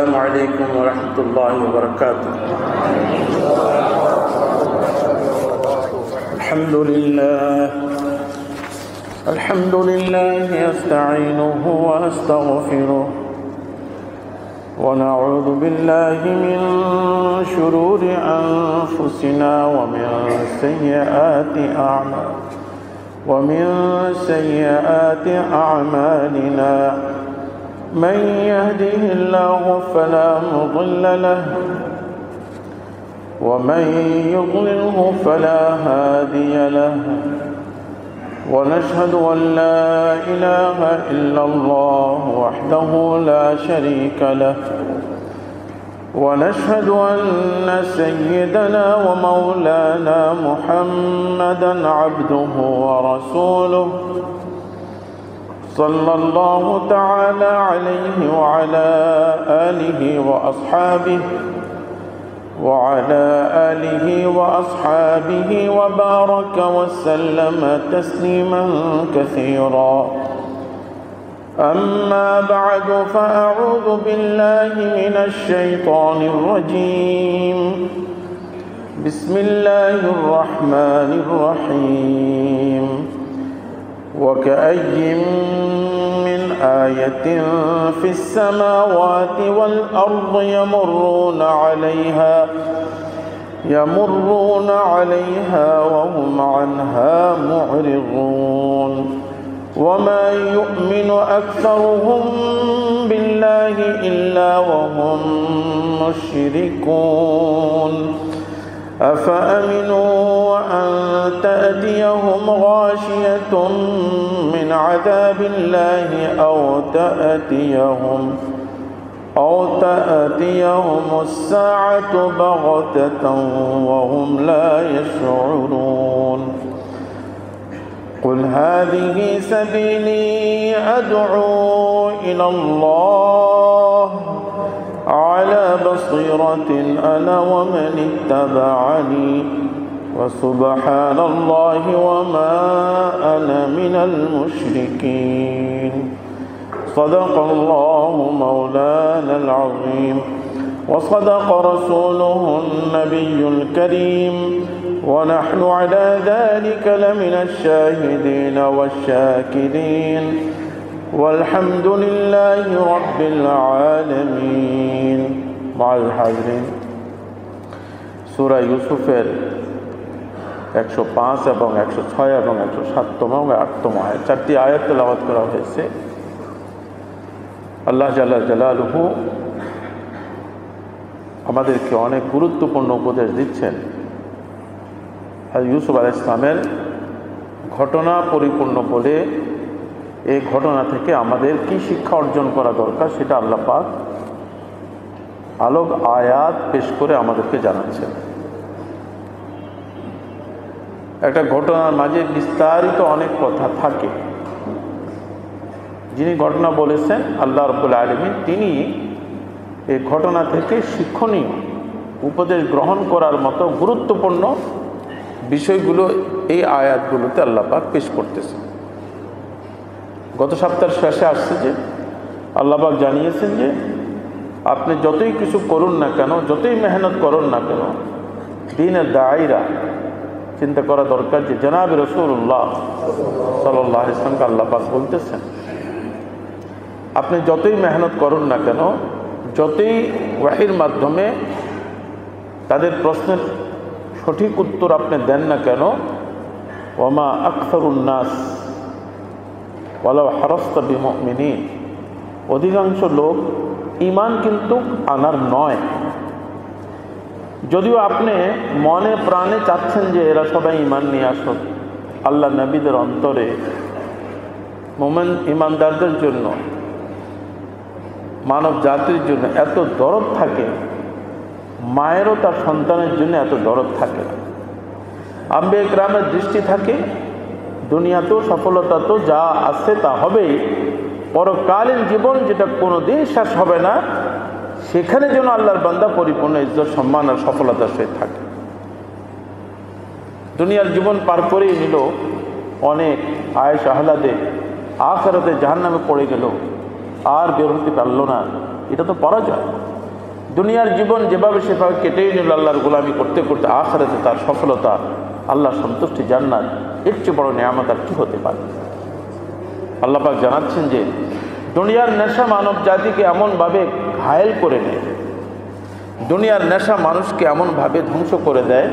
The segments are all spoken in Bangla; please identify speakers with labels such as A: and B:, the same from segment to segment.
A: السلام عليكم ورحمة الله وبركاته. الحمد لله أستعينه وأستغفره ونعوذ بالله من شرور أنفسنا ومن سيئات أعمالنا. من يهده الله فلا مضل له ومن يضلله فلا هادي له. ونشهد أن لا إله إلا الله وحده لا شريك له. ونشهد أن سيدنا ومولانا محمدا عبده ورسوله صلى الله تعالى عليه وعلى آله وأصحابه وبارك وسلم تسليما كثيرا. أما بعد فأعوذ بالله من الشيطان الرجيم. بسم الله الرحمن الرحيم. وكأي من آية في السماوات والأرض يمرون عليها وهم عنها معرضون. وما يؤمن أكثرهم بالله إلا وهم مشركون. أفأمنوا أن تأتيهم غاشية من عذاب الله أو تأتيهم الساعة بغتة وهم لا يشعرون. قل هذه سبيلي أدعو إلى الله على بصيرة أنا ومن اتبعني وسبحان الله وما أنا من المشركين. صدق الله مولانا العظيم وصدق رسوله النبي الكريم ونحن على ذلك لمن الشاهدين والشاكرين والحمد لله رب العالمين. معاذ الحاضرين, সূরা ইউসুফের 105 এবং 106 এবং 107তম এবং 8তম আয়াত, 4টি আয়াত তেলাওয়াত করা হয়েছে। আল্লাহ জাল্লা জালালুহু আমাদেরকে অনেক গুরুত্বপূর্ণ উপদেশ দিচ্ছেন। ইউসুফ আলাইহিস সালামের ঘটনা পরিপূর্ণ বলে এই ঘটনা থেকে আমাদের কি শিক্ষা অর্জন করা দরকার সেটা আল্লাহ পাক আলোক আয়াত পেশ করে আমাদেরকে জানাচ্ছেন। একটা ঘটনার মাঝে বিস্তারিত অনেক কথা থাকে। যিনি ঘটনা বলেছেন আল্লাহ রাব্বুল আলামিন, তিনি এই ঘটনা থেকে শিক্ষণীয় উপদেশ গ্রহণ করার মতো গুরুত্বপূর্ণ বিষয়গুলো এই আয়াতগুলোতে আল্লাহ পাক পেশ করতেছেন। গত সপ্তাহের শেষে আসছে যে আল্লাহ পাক জানিয়েছেন যে আপনি যতই কিছু করুন না কেন, যতই মেহনত করুন না কেন, দ্বীনের দায়ীরা চিন্তা করা দরকার যে জনাবে রাসূলুল্লাহ সাল্লাল্লাহু আলাইহি ওয়াসাল্লামকে আল্লাহ পাক বলতেছেন আপনি যতই মেহনত করুন না কেন, যতই ওয়াহির মাধ্যমে তাদের প্রশ্নের সঠিক উত্তর আপনি দেন না কেন, ওয়ামা আকসারুন নাস ওয়ালাউ হারাসতা বিমুমিনিন, অধিকাংশ লোক ঈমান কিন্তু আনার নয়। যদিও আপনি মনে প্রাণে চাচ্ছেন যে এরা সবাই ঈমান নিয়ে আসুক, আল্লাহ নবীদের অন্তরে মুমিন ঈমানদারদের জন্য, মানব জাতির জন্য এত দরদ থাকে, মায়েরও তার সন্তানের জন্য এত দরদ থাকে না। আম্বিয়া কিরামের দৃষ্টি থাকে দুনিয়াতেও সফলতা তো যা আছে তা হবেই, পরকালীন জীবন যেটা কোনোদিন শেষ হবে না, সেখানে যেন আল্লাহর বান্দা পরিপূর্ণ ইজ্জত সম্মান আর সফলতার সহিত থাকে। দুনিয়ার জীবন পার করেই নিল, অনেক আয়েশ আহ্লাদে আখিরাতে জাহান্নামে পড়ে গেল, আর বের হতে পারল না। এটা তো পরাজয়। দুনিয়ার জীবন যেভাবে সেভাবে কেটেই নিল আল্লাহর গোলামি করতে করতে, আখিরাতে তার সফলতা, আল্লাহ সন্তুষ্টি, জান্নাত, এর চেয়ে বড় নিয়ামত আর কি হতে পারে। আল্লাহ পাক জানাচ্ছেন যে দুনিয়ার নেশা মানব জাতিকে এমনভাবে ঘায়েল করে নেয়, দুনিয়ার নেশা মানুষকে এমনভাবে ধ্বংস করে দেয়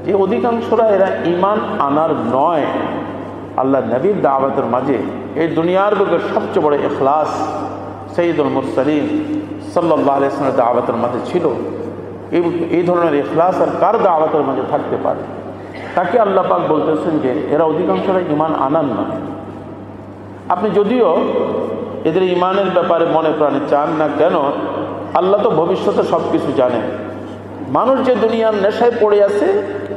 A: যে অধিকাংশরা এরা ঈমান আনার নয়। আল্লাহ নবীর দাওয়াতের মাঝে এই দুনিয়ার বুকে সবচেয়ে বড় ইখলাস সাইয়্যিদুল মুরসালিন সাল্লাল্লাহু আলাইহি ওয়াসাল্লামের দাওয়াতের মাঝে ছিল। এই ধরনের ইখলাস আর কার দাওয়াতের মাঝে থাকতে পারে? তাকে আল্লাহ পাক বলতেছেন যে এরা অধিকাংশরা ঈমান আনার নয়। আপনি যদিও এদের ঈমানের ব্যাপারে মনে প্রাণে চান না কেন, আল্লাহ তো ভবিষ্যতে সব কিছু জানেন। মানুষ যে দুনিয়ার নেশায় পড়ে আছে,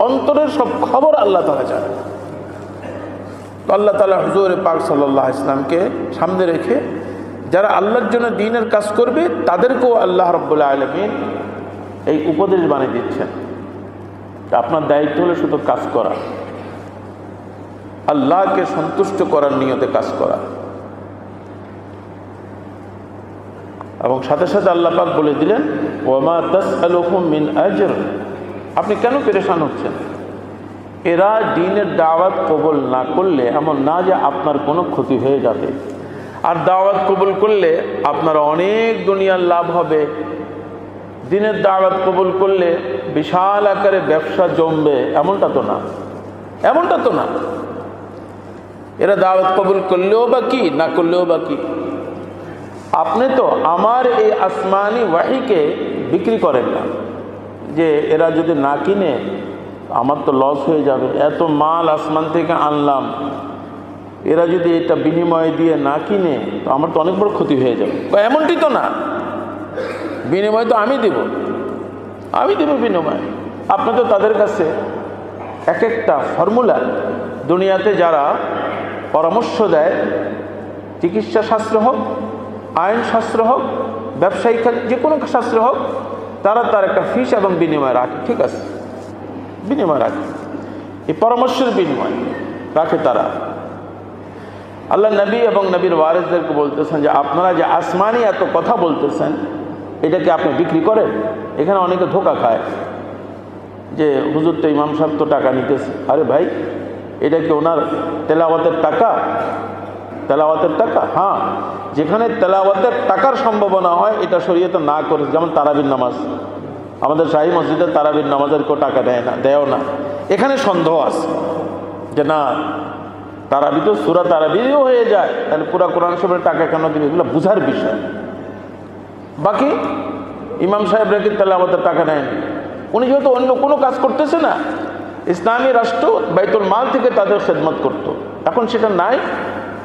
A: অন্তরের সব খবর আল্লাহ তাআলা জানেন। তো আল্লাহ তাআলা হুজুর পাক সাল্লাল্লাহু আলাইহি ওয়াসাল্লামকে সামনে রেখে যারা আল্লাহর জন্য দ্বীনের কাজ করবে তাদেরকেও আল্লাহ রাব্বুল আলামিন এই উপদেশ বানিয়ে দিচ্ছেন। আপনার দায়িত্ব হলো শুধু কাজ করা, আল্লাহকে সন্তুষ্ট করার নিয়তে কাজ করা। এবং সাথে সাথে আল্লাহ পাক বলে দিলেন, ওয়ামা তাসআলুহুম মিন আজর, আপনি কেন পেরেশান হচ্ছেন? এরা দ্বীনের দাওয়াত কবুল না করলে এমন না যে আপনার কোনো ক্ষতি হয়ে যাবে, আর দাওয়াত কবুল করলে আপনার অনেক দুনিয়ার লাভ হবে। দ্বীনের দাওয়াত কবুল করলে বিশাল আকারে ব্যবসা জমবে, এমনটা তো না, এমনটা তো না। এরা দাওয়াত কবুল করলেও বা কি, না করলেও বা কি। আপনি তো আমার এই আসমানি ওয়াহিকে বিক্রি করেন না, যে এরা যদি না কিনে আমার তো লস হয়ে যাবে, এত মাল আসমান থেকে আনলাম, এরা যদি এটা বিনিময় দিয়ে না কিনে তো আমার তো অনেক বড় ক্ষতি হয়ে যাবে। এমনটি তো না, বিনিময় তো আমি দেব বিনিময়। আপনি তো তাদের কাছে এক একটা ফর্মুলা, দুনিয়াতে যারা পরামর্শ দেয়, চিকিৎসা শাস্ত্র হোক, আইন শাস্ত্র হোক, ব্যবসায়িক যে কোনো শাস্ত্র হোক, তারা তার একটা ফিস এবং বিনিময় রাখে। ঠিক আছে, বিনিময় রাখে, এই পরামর্শের বিনিময় রাখে তারা। আল্লাহ নবী এবং নবীর ওয়ারিসদেরকে বলতেছেন যে আপনারা যে আসমানি এত কথা বলতেছেন, এটাকে আপনি বিক্রি করেন। এখানে অনেকে ধোঁকা খায় যে হুজুর তো ইমাম সাহেব তো টাকা নিতেছে। আরে ভাই, এটা কি ওনার তেলাওয়াতের টাকা? তেলাওয়াতের টাকা, হ্যাঁ, যেখানে তেলাওয়াতের টাকার সম্ভাবনা হয় এটা শরীয়তে না করে। যেমন তারাবির নামাজ, আমাদের শাহী মসজিদে তারাবির নামাজের কেউ টাকা দেয় না, দেয়ও না। এখানে সন্দেহ আছে যে না, তারাবি তো সূরা তারাবিও হয়ে যায়, তাহলে পুরা কোরআন শরীফের টাকা কেন দিবে? এগুলো বুঝার বিষয়। বাকি ইমাম সাহেবরা কি তেলাওয়াতের টাকা নেয়নি? উনি যেহেতু অন্য কোনো কাজ করতেছে না, ইসলামী রাষ্ট্র বাইতুল মাল থেকে তাদের খেদমত করতো, এখন সেটা নাই,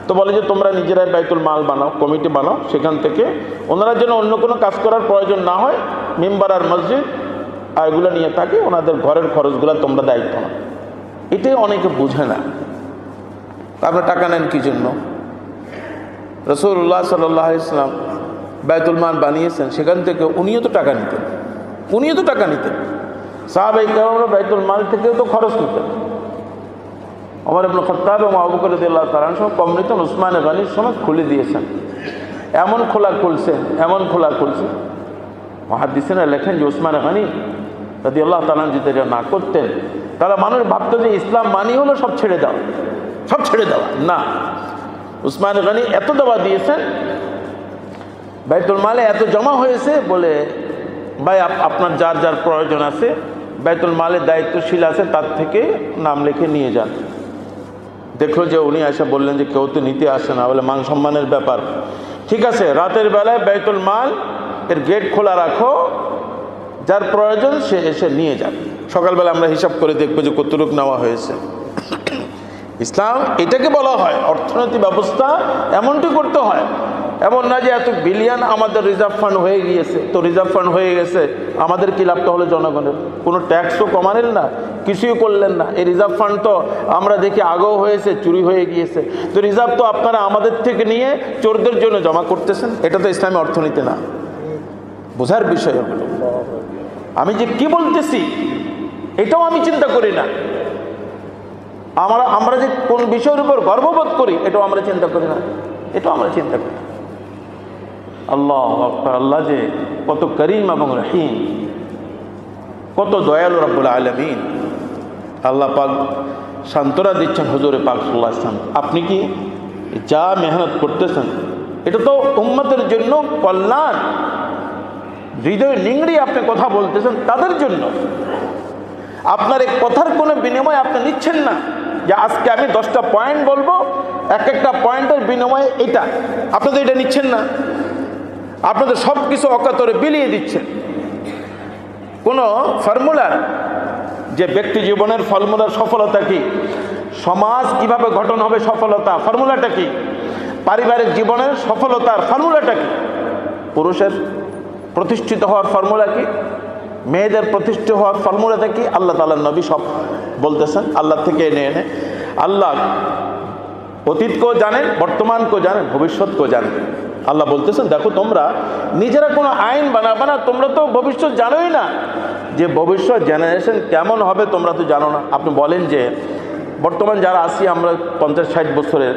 A: তো বলে যে তোমরা নিজেরাই বাইতুল মাল বানাও, কমিটি বানাও, সেখান থেকে ওনারা যেন অন্য কোনো কাজ করার প্রয়োজন না হয়, মেম্বার আর মসজিদ আর এগুলো নিয়ে থাকে, ওনাদের ঘরের খরচগুলো তোমরা দায়িত্ব না। এটাই অনেকে বুঝে না। আপনারা টাকা নেন কি জন্য? রাসূলুল্লাহ সাল্লাল্লাহু আলাইহি ওয়াসাল্লাম বাইতুল মাল বানিয়েছেন, সেখান থেকে উনিও তো টাকা নিতেন, সাহাবায়ে কেরামরা বাইতুল মাল থেকেও তো খরচ নিতেন। ওমর ইবনে খাত্তাব এবং আবু বকর রাদিয়াল্লাহু তাআলা আনহু কম নিতেন, উসমান গনির সময় খুলে দিয়েছেন। এমন খোলা খুলছেন মুহাদ্দিসিনরা লেখেন যে উসমান গনি রাদিয়াল্লাহু তাআলা যদি এটা না করতেন তাহলে মানুষ ভাবতো যে ইসলাম মানি হলো সব ছেড়ে দেওয়া। না, উসমান গনি এত দেওয়া দিয়েছেন, বাইতুল মালে এত জমা হয়েছে বলে, ভাই আপনার যার যার প্রয়োজন আছে, বাইতুল মালের দায়িত্বশীল আছে, তার থেকে নাম লিখে নিয়ে যান। দেখলো যে উনি এসে বললেন যে কেউ তো নিতে আসে না, বলে মান সম্মানের ব্যাপার, ঠিক আছে, রাতের বেলায় বাইতুল মাল এর গেট খোলা রাখো, যার প্রয়োজন সে এসে নিয়ে যান। সকালবেলা আমরা হিসাব করে দেখবো যে কতটুকু নেওয়া হয়েছে। ইসলাম এটাকে বলা হয় অর্থনৈতিক ব্যবস্থা, এমনটি করতে হয়। এমন না যে এত বিলিয়ন আমাদের রিজার্ভ ফান্ড হয়ে গিয়েছে, তো রিজার্ভ ফান্ড হয়ে গেছে, আমাদের কি লাভটা হলো জনগণের? কোনো ট্যাক্সও কমালেন না, কিছুই করলেন না। এই রিজার্ভ ফান্ড তো আমরা দেখি আগেও হয়েছে, চুরি হয়ে গিয়েছে, তো রিজার্ভ তো আপনারা আমাদের থেকে নিয়ে চোরদের জন্য জমা করতেছেন। এটা তো ইসলামী অর্থনীতি না, বোঝার বিষয় হলো। আমি যে কি বলতেছি এটাও আমি চিন্তা করি না। আমরা যে কোন বিষয়ের উপর গর্ববোধ করি এটাও আমরা চিন্তা করি না। আল্লাহু আকবার। আল্লাহ যে কত করিম এবং রহিম, কত দয়ালু রব্বুল আলামিন। আল্লাহ পাক সান্ত্বনা দিচ্ছেন হুজুরে পাক সাল্লাল্লাহু আলাইহি ওয়াসাল্লাম, আপনি কি যা মেহনত করতেছেন এটা তো উম্মতের জন্য কল্যাণ, হৃদয় নিংড়ি আপনি কথা বলতেছেন তাদের জন্য। আপনার এই কথার কোনো বিনিময় আপনি নিচ্ছেন না যে আজকে আমি 10টা পয়েন্ট বলবো, এক একটা পয়েন্টের বিনিময়ে এটা, আপনি তো এটা নিচ্ছেন না। আপনাদের সব কিছু অকাতরে বিলিয়ে দিচ্ছেন। কোনো ফর্মুলার, যে ব্যক্তি জীবনের ফর্মুলার সফলতা কি, সমাজ কিভাবে গঠন হবে সফলতা ফর্মুলাটা কি, পারিবারিক জীবনের সফলতার ফর্মুলাটা কি, পুরুষের প্রতিষ্ঠিত হওয়ার ফর্মুলা কি, মেয়েদের প্রতিষ্ঠিত হওয়ার ফর্মুলাটা কি, আল্লাহ তাআলার নবী সব বলতেছেন আল্লাহ থেকে এনে এনে। আল্লাহ অতীতকেও জানেন, বর্তমানকেও জানেন, ভবিষ্যৎকেও জানেন। আল্লাহ বলতেছেন দেখো তোমরা নিজেরা কোনো আইন বানাবে না, তোমরা তো ভবিষ্যৎ জানোই না, যে ভবিষ্যৎ জেনারেশন কেমন হবে তোমরা তো জানো না। আপনি বলেন যে বর্তমান যারা আছি আমরা 50-60 বছরের,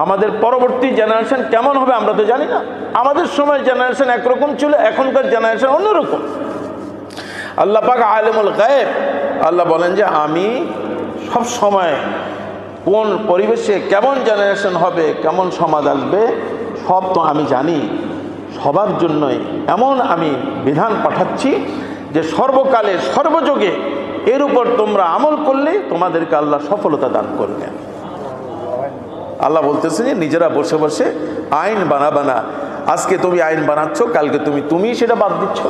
A: আমাদের পরবর্তী জেনারেশন কেমন হবে আমরা তো জানি না। আমাদের সময় জেনারেশন একরকম ছিল, এখনকার জেনারেশন অন্যরকম। আল্লাহ পাক আলিমুল গায়েব। আল্লাহ বলেন যে আমি সব সময় কোন পরিবেশে কেমন জেনারেশন হবে, কেমন সমাজ আসবে সব তো আমি জানি। সবার জন্যই এমন আমি বিধান পাঠাচ্ছি যে সর্বকালে সর্বযুগে এর উপর তোমরা আমল করলে তোমাদেরকে আল্লাহ সফলতা দান করবেন। আল্লাহ বলতেছেন যে নিজেরা বসে বসে আইন বানাবে না। আজকে তুমি আইন বানাচ্ছ, কালকে তুমি সেটা বাদ দিচ্ছ।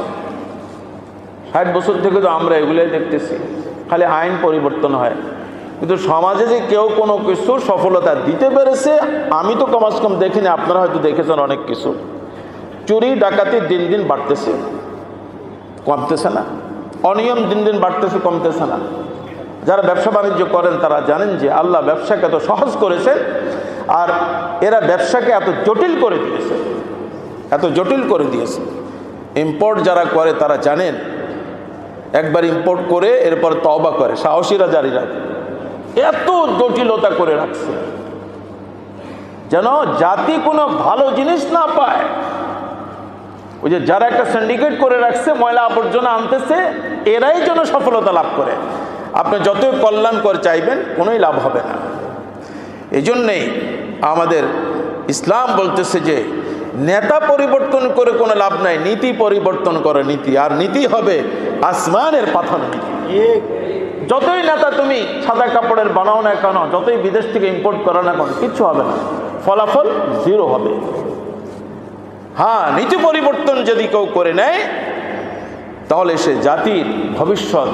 A: 60 বছর থেকে তো আমরা এগুলোই দেখতেছি, খালি আইন পরিবর্তন হয়, কিন্তু সমাজে যে কেউ কোনো কিছু সফলতা দিতে পেরেছে আমি তো কমাস কম দেখিনি। আপনারা হয়তো দেখেছেন অনেক কিছু, চুরি ডাকাতি দিন দিন বাড়তেছে, কমতেছে না। অনিয়ম দিন দিন বাড়তেছে, কমতেছে না। যারা ব্যবসা বাণিজ্য করেন তারা জানেন যে আল্লাহ ব্যবসাকে এত সহজ করেছেন, আর এরা ব্যবসাকে এত জটিল করে দিয়েছে, এত জটিল করে দিয়েছে। ইম্পোর্ট যারা করে তারা জানেন, একবার ইম্পোর্ট করে এরপর তওবা করে, সাহসীরা জারি রাখে। এত জটিলতা করে রাখছে যেন জাতি কোনো ভালো জিনিস না পায়। ওই যে যারা একটা সিন্ডিকেট করে রাখছে, ময়লা আবর্জনা আনতেছে, এরাই যেন সফলতা লাভ করে। আপনি যতই কল্যাণ করে চাইবেন কোনোই লাভ হবে না। এই জন্যেই আমাদের ইসলাম বলতেছে যে নেতা পরিবর্তন করে কোনো লাভ নাই, নীতি পরিবর্তন করে নীতি, আর নীতি হবে আসমানের পাথর নীতি। যতই নেতা তুমি সাদা কাপড়ের বানাও না কেন, যতই বিদেশ থেকে ইম্পোর্ট করো না কেন, কিচ্ছু হবে না, ফলাফল জিরো হবে। হ্যাঁ, নীতি পরিবর্তন যদি কেউ করে নেয় তাহলে সে জাতির ভবিষ্যৎ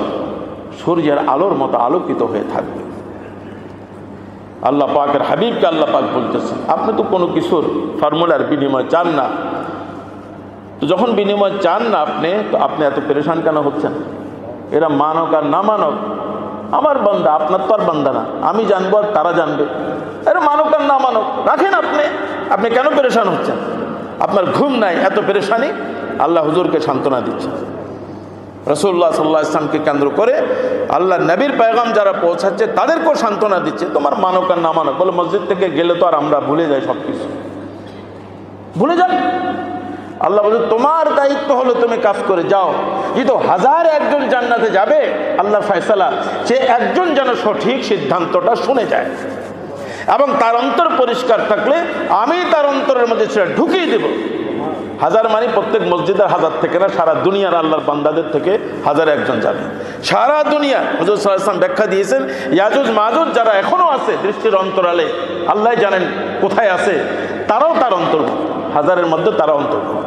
A: সূর্যের আলোর মতো আলোকিত হয়ে থাকবে। আল্লাহ পাকের হাবিবকে আল্লাহ পাক বলতেছেন আপনি তো কোনো কিছুর ফর্মুলার বিনিময় চান না, তো যখন বিনিময় চান না আপনি, তো আপনি এত পেরেশান কেন হচ্ছেন? এরা মানক আর না মানক আমার বান্দা, আপনার তো আর বান্দা না, আমি জানবো আর তারা জানবে। এরা মানক আর না মানক রাখেন, আপনি কেন পেরেশান হচ্ছেন? আপনার ঘুম নাই, এত পেরেশানি? আল্লাহ হুজুরকে সান্ত্বনা দিচ্ছেন। রাসূলুল্লাহ সাল্লাল্লাহু আলাইহি ওয়াসাল্লামকে কেন্দ্র করে আল্লাহ নবীর পেগাম যারা পৌঁছাচ্ছে তাদেরকেও সান্ত্বনা দিচ্ছে। তোমার মানক আর না মানক, বলে মসজিদ থেকে গেলে তো আর আমরা ভুলে যাই, সব কিছু ভুলে যান। আল্লাহ বলে তোমার দায়িত্ব হলো তুমি কাজ করে যাও, যেহেতু 1000 একজন জান্নাতে যাবে, আল্লাহর ফয়সালা সে একজন যেন সঠিক সিদ্ধান্তটা শুনে যায়, এবং তার অন্তর পরিষ্কার থাকলে আমি তার অন্তরের মধ্যে সেটা ঢুকিয়ে দেব। 1000 মানে প্রত্যেক মসজিদের 1000 থেকে না, সারা দুনিয়ার আল্লাহর বান্দাদের থেকে 1000 একজন যাবে। সারা দুনিয়া হুজুর সাল্লাল্লাহু আলাইহি ওয়াসাল্লাম ব্যাখ্যা দিয়েছেন, ইয়াজুজ মাজুজ যারা এখনো আছে দৃষ্টির অন্তরালে, আল্লাহ জানেন কোথায় আছে, তারাও তার অন্তর্ভুক্ত, 1000-এর মধ্যে তারা অন্তর্ভুক্ত।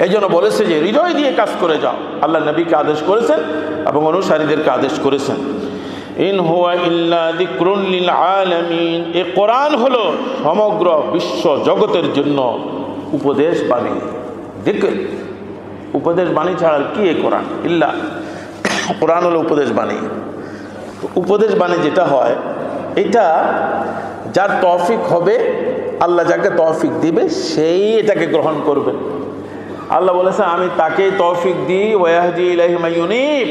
A: এই জন্য বলেছে যে হৃদয় দিয়ে কাজ করে যাও। আল্লাহ নবীকে আদেশ করেছেন এবং অনুসারীদেরকে আদেশ করেছেন, ইন হুয়া ইল্লা যিকরুন লিল আলামিন। এই কোরআন হলো সমগ্র বিশ্ব জগতের জন্য উপদেশ বাণী। যিকর, উপদেশ বাণী ছাড়া কি এই কোরআন? ইল্লা, কোরআন হলো উপদেশ বাণী। উপদেশ বাণী যেটা হয়, এটা যার তৌফিক হবে, আল্লাহ যাকে তৌফিক দিবে সেই এটাকে গ্রহণ করবে। আল্লাহ বলেছে আমি তাকেই তৌফিক দিই, ওয়াহদি ইলাইহি মাইয়ুনিব,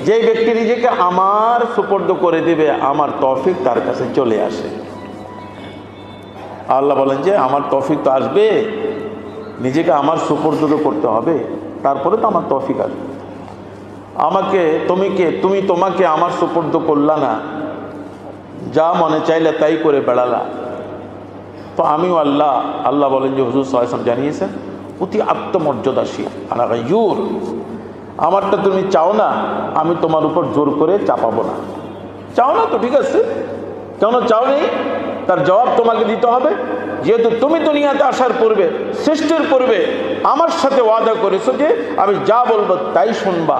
A: যে ব্যক্তি নিজেকে আমার সুপর্দ করে দিবে, আমার তৌফিক তার কাছে চলে আসে। আল্লাহ বলেন যে আমার তৌফিক তো আসবে নিজেকে আমার সুপর্দ করতে হবে, তারপরে তো আমার তৌফিক আসবে। আমাকে তুমি তোমাকে আমার সুপর্দ করলা না, যা মনে চাইলে তাই করে বেড়ালা। তো আমিও আল্লাহ বলেন যে হুজুর সাল্লাল্লাহু আলাইহি ওয়াসাল্লাম জানিয়েছেন অতি আত্মমর্যাদাশীল, আনাগায়ুর, আমারটা তুমি চাও না, আমি তোমার উপর জোর করে চাপাবো না। চাও না তো ঠিক আছে, কেন চাও নেই তার জবাব তোমাকে দিতে হবে। যেহেতু তুমি দুনিয়াতে আসার পূর্বে, সৃষ্টির পূর্বে আমার সাথে ওয়াদা করেছো যে আমি যা বলবো তাই শুনবা,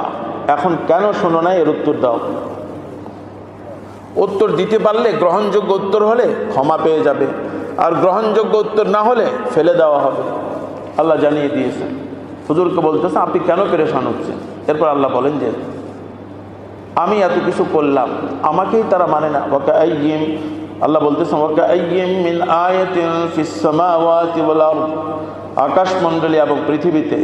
A: এখন কেন শোনো না এর উত্তর দাও। উত্তর দিতে পারলে, গ্রহণযোগ্য উত্তর হলে ক্ষমা পেয়ে যাবে, আর গ্রহণযোগ্য উত্তর না হলে ফেলে দেওয়া হবে। আল্লাহ জানিয়ে দিয়েছেন। হুজুরকে বলতেছেন আপনি কেন পেরেশান হচ্ছেন? এরপর আল্লাহ বলেন যে আমি এত কিছু করলাম, আমাকেই তারা মানে না। আল্লাহ বলতেছেন মিন আয়াতিন ফিস সামাওয়াতি ওয়াল আরদ, আকাশমণ্ডলী এবং পৃথিবীতে,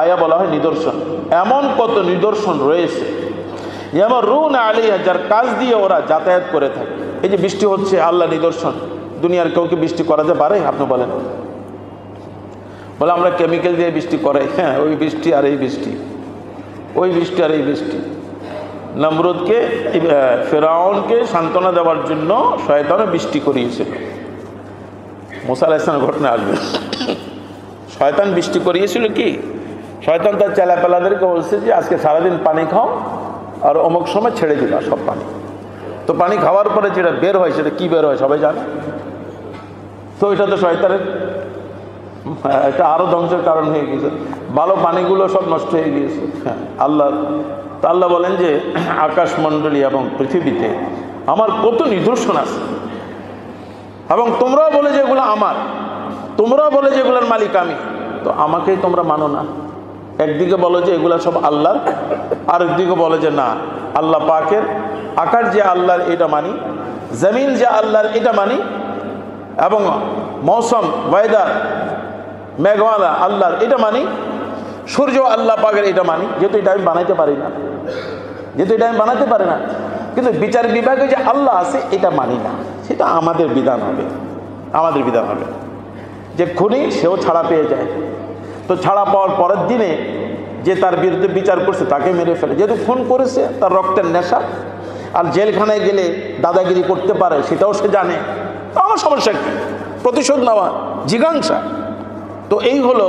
A: আয়া বলা হয় নিদর্শন, এমন কত নিদর্শন রয়েছে, ইয়ামরুনা আলাইহা, যার কাজ দিয়ে ওরা যাতায়াত করে থাকে। এই যে বৃষ্টি হচ্ছে, আল্লাহ নিদর্শন। দুনিয়ার কেউ কি বৃষ্টি করাতে পারে? আপনি বলেন। বলে আমরা কেমিক্যাল দিয়ে বৃষ্টি করাই, হ্যাঁ ওই বৃষ্টি আর এই বৃষ্টি, ওই বৃষ্টি আর এই বৃষ্টি। নমরুদকে, ফেরাউনকে সান্ত্বনা দেওয়ার জন্য শয়তানও বৃষ্টি করিয়েছিল। মুসা আলাইহিস সালামের ঘটনা আসবে। শয়তান বৃষ্টি করিয়েছিল কি? শয়তান তার চেলাপেলাদেরকে বলছে যে আজকে সারাদিন পানি খাও আর অমুক সময় ছেড়ে দিবা সব পানি। তো পানি খাওয়ার পরে যেটা বের হয় সেটা কি বের হয় সবাই জানে। তো এটা তো শয়তানের, এটা আরো ধ্বংসের কারণ হয়ে গিয়েছে, ভালো পানিগুলো সব নষ্ট হয়ে গিয়েছে। হ্যাঁ আল্লাহ বলেন যে আকাশমণ্ডলী এবং পৃথিবীতে আমার কত নিদর্শন আছে, এবং তোমরাও বলে যে এগুলো আমার, তোমরাও বলে যে এগুলোর মালিক আমি, তো আমাকেই তোমরা মানো না। একদিকে বলো যে এগুলা সব আল্লাহর, আর একদিকে বলে যে না আল্লাহ পাকের। আকাশ যে আল্লাহর এটা মানি, জমিন যে আল্লাহর এটা মানি, এবং মৌসুম ওয়েদার মেঘওয়ালা আল্লাহর এটা মানি, সূর্য আল্লাহ পাকের এটা মানি। যেহেতু এটা আমি বানাইতে পারি না, কিন্তু বিচার বিভাগে যে আল্লাহ আছে এটা মানি না, সেটা আমাদের বিধান হবে। যে খুনি সেও ছাড়া পেয়ে যায়, তো ছাড়া পাওয়ার পরের দিনে যে তার বিরুদ্ধে বিচার করছে তাকে মেরে ফেলে। যেহেতু খুন করেছে, তার রক্তের নেশা, আর জেলখানায় গেলে দাদাগিরি করতে পারে সেটাও সে জানে। আমার সমস্যা কি? প্রতিশোধ নেওয়া, জিজ্ঞাসা। তো এই হলো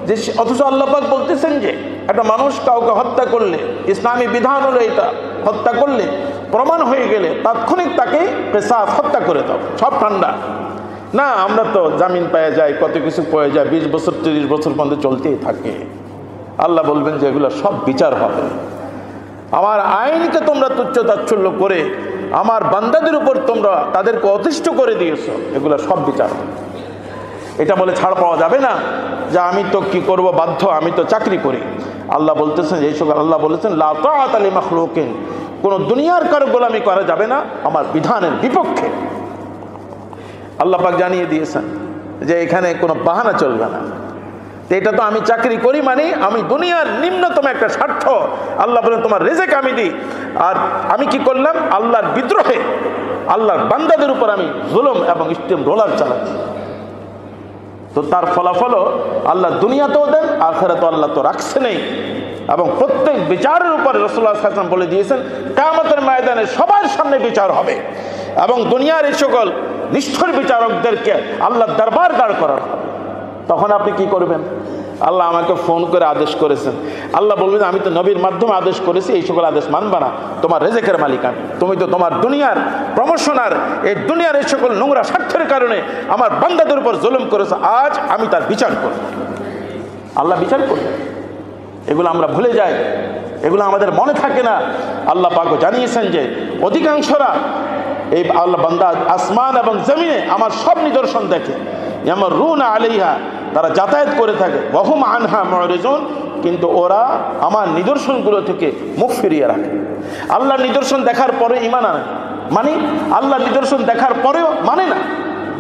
A: যে, অথচ আল্লাহ পাক বলতেছেন যে একটা মানুষ কাউকে হত্যা করলে, ইসলামী বিধান হলো এটা, হত্যা করলে প্রমাণ হয়ে গেলে তাৎক্ষণিক তাকে পেশাব হত্যা করে দাও, সব ঠান্ডা। না, আমরা তো জামিন পেয়ে যাই, কত কিছু পেয়ে যায়, 20 বছর 30 বছর পর্যন্ত চলতেই থাকে। আল্লাহ বলবেন যে এগুলো সব বিচার হবে। আমার আইনকে তোমরা তুচ্ছ তাচ্ছল্য করে আমার বান্দাদের উপর তোমরা তাদেরকে অতিষ্ঠ করে দিয়েছ, এগুলো সব বিচার হবে। এটা বলে ছাড় পাওয়া যাবে না যে আমি তো কি করব, বাধ্য, আমি তো চাকরি করি। আল্লাহ বলতেছেন এই সকল, আল্লাহ বলেছেন লা তাআতা লি মাখলুকিন, কোনো দুনিয়ার কারো গোলামি করা যাবে না আমার বিধানের বিপক্ষে। আল্লাহ পাক জানিয়ে দিয়েছেন যে এখানে কোনো বাহানা চলবে না। এটা তো আমি চাকরি করি মানে আমি দুনিয়ার নিম্নতম একটা স্বার্থ, আল্লাহ বলেন তোমার রিজিক আমি দিই, আর আমি কি করলাম? আল্লাহর বিদ্রোহে, আল্লাহর বান্দাদের উপর আমি জুলুম এবং স্টিম রোলার চালাচ্ছি। তো তার ফলাফলও আল্লাহ দুনিয়াতেও দেন, আখিরাতেও আল্লাহ তো রাখছে নেই। এবং প্রত্যেক বিচারের উপরে রাসূলুল্লাহ সাল্লাল্লাহু আলাইহি ওয়াসাল্লাম বলে দিয়েছেন কিয়ামতের ময়দানে সবার সামনে বিচার হবে, এবং দুনিয়ার এই সকল নিষ্ঠুর বিচারকদেরকে আল্লাহর দরবার দাঁড় করানো হবে। তখন আপনি কি করবেন? আল্লাহ আমাকে ফোন করে আদেশ করেছেন, আল্লাহ বলবেন আমি তো নবীর মাধ্যমে আদেশ করেছি, এই সকল আদেশ মানবা না, তোমার রিজিকের মালিক আমি, তুমি তো তোমার দুনিয়ার প্রমোশনার, এই দুনিয়ার এই সকল নোংরা স্বার্থের কারণে আমার বান্দাদের উপর জুলুম করেছে, আজ আমি তার বিচার করব। আল্লাহ বিচার করবেন। এগুলো আমরা ভুলে যাই, এগুলো আমাদের মনে থাকে না। আল্লাহ পাকও জানিয়েছেন যে অধিকাংশরা এই আল্লাহ বান্দা আসমান এবং জমিনে আমার সব নিদর্শন দেখে, ইয়ামরুনা আলাইহা, তারা যাতায়াত করে থাকে, ওয়াহুম আনহা মুরিজুন, কিন্তু ওরা আমার নিদর্শনগুলো থেকে মুখ ফিরিয়ে রাখে। আল্লাহর নিদর্শন দেখার পরে ঈমান আনে, মানে আল্লাহর নিদর্শন দেখার পরেও মানে না,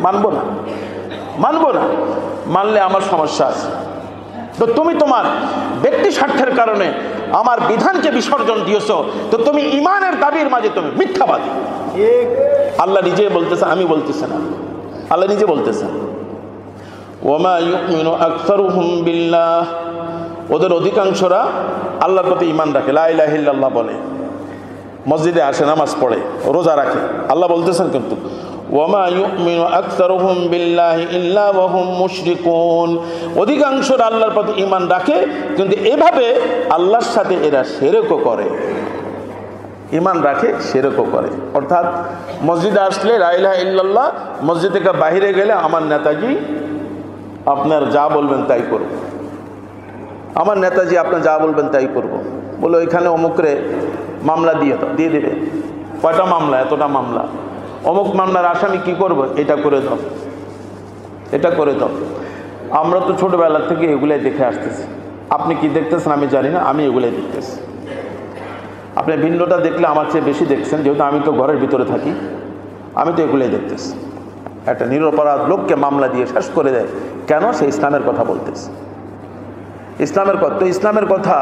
A: মানবো না, মানলে আমার সমস্যা আছে। তো তুমি তোমার ব্যক্তি স্বার্থের কারণে আমার বিধানকে বিসর্জন দিয়েছো, তো তুমি ঈমানের দাবির মাঝে তুমি মিথ্যাবাদী। আল্লাহ নিজে বলতেছে, আমি বলতেছে না, আল্লাহ নিজে বলতেছেন ওয়ামা ইউমিনু আকসারুহুম বিল্লাহ, ওদের অধিকাংশরা আল্লাহর প্রতি ঈমান রাখে, লা ইলাহা ইল্লাল্লাহ বলে, মসজিদে আসে, নামাজ পড়ে, রোজা রাখে। আল্লাহ বলতেছেন কিন্তু ওয়ামা ইউমিনু আকসারুহুম বিল্লাহি ইল্লা ওয়া হুম মুশরিকুন, অধিকাংশরা আল্লাহর প্রতি ঈমান রাখে কিন্তু এভাবে আল্লাহর সাথে এরা শিরকও করে, ঈমান রাখে শিরকও করে। অর্থাৎ মসজিদে আসলে লা ইলাহা ইল্লাল্লাহ, মসজিদ থেকে বাইরে গেলে আমার নেতাজি আপনার যা বলবেন তাই করব, আমার নেতাজি আপনার যা বলবেন তাই করব, বলে ওইখানে অমুকরে মামলা দিয়ে দেবে, কয়টা মামলা, এতটা মামলা, অমুক মামলার আসামি কি করব, এটা করে দাও, এটা করে দাও। আমরা তো ছোটবেলা থেকে এগুলাই দেখে আসতেছি, আপনি কি দেখতেছেন আমি জানি না, আমি এগুলাই দেখতেছি। আপনি ভিন্নটা দেখলে আমার চেয়ে বেশি দেখছেন, যেহেতু আমি তো ঘরের ভিতরে থাকি, আমি তো এগুলাই দেখতেছি। একটা নিরপরাধ লোককে মামলা দিয়ে শেষ করে দেয়, কেন? সে ইসলামের কথা বলতেছে, ইসলামের কথা। তো ইসলামের কথা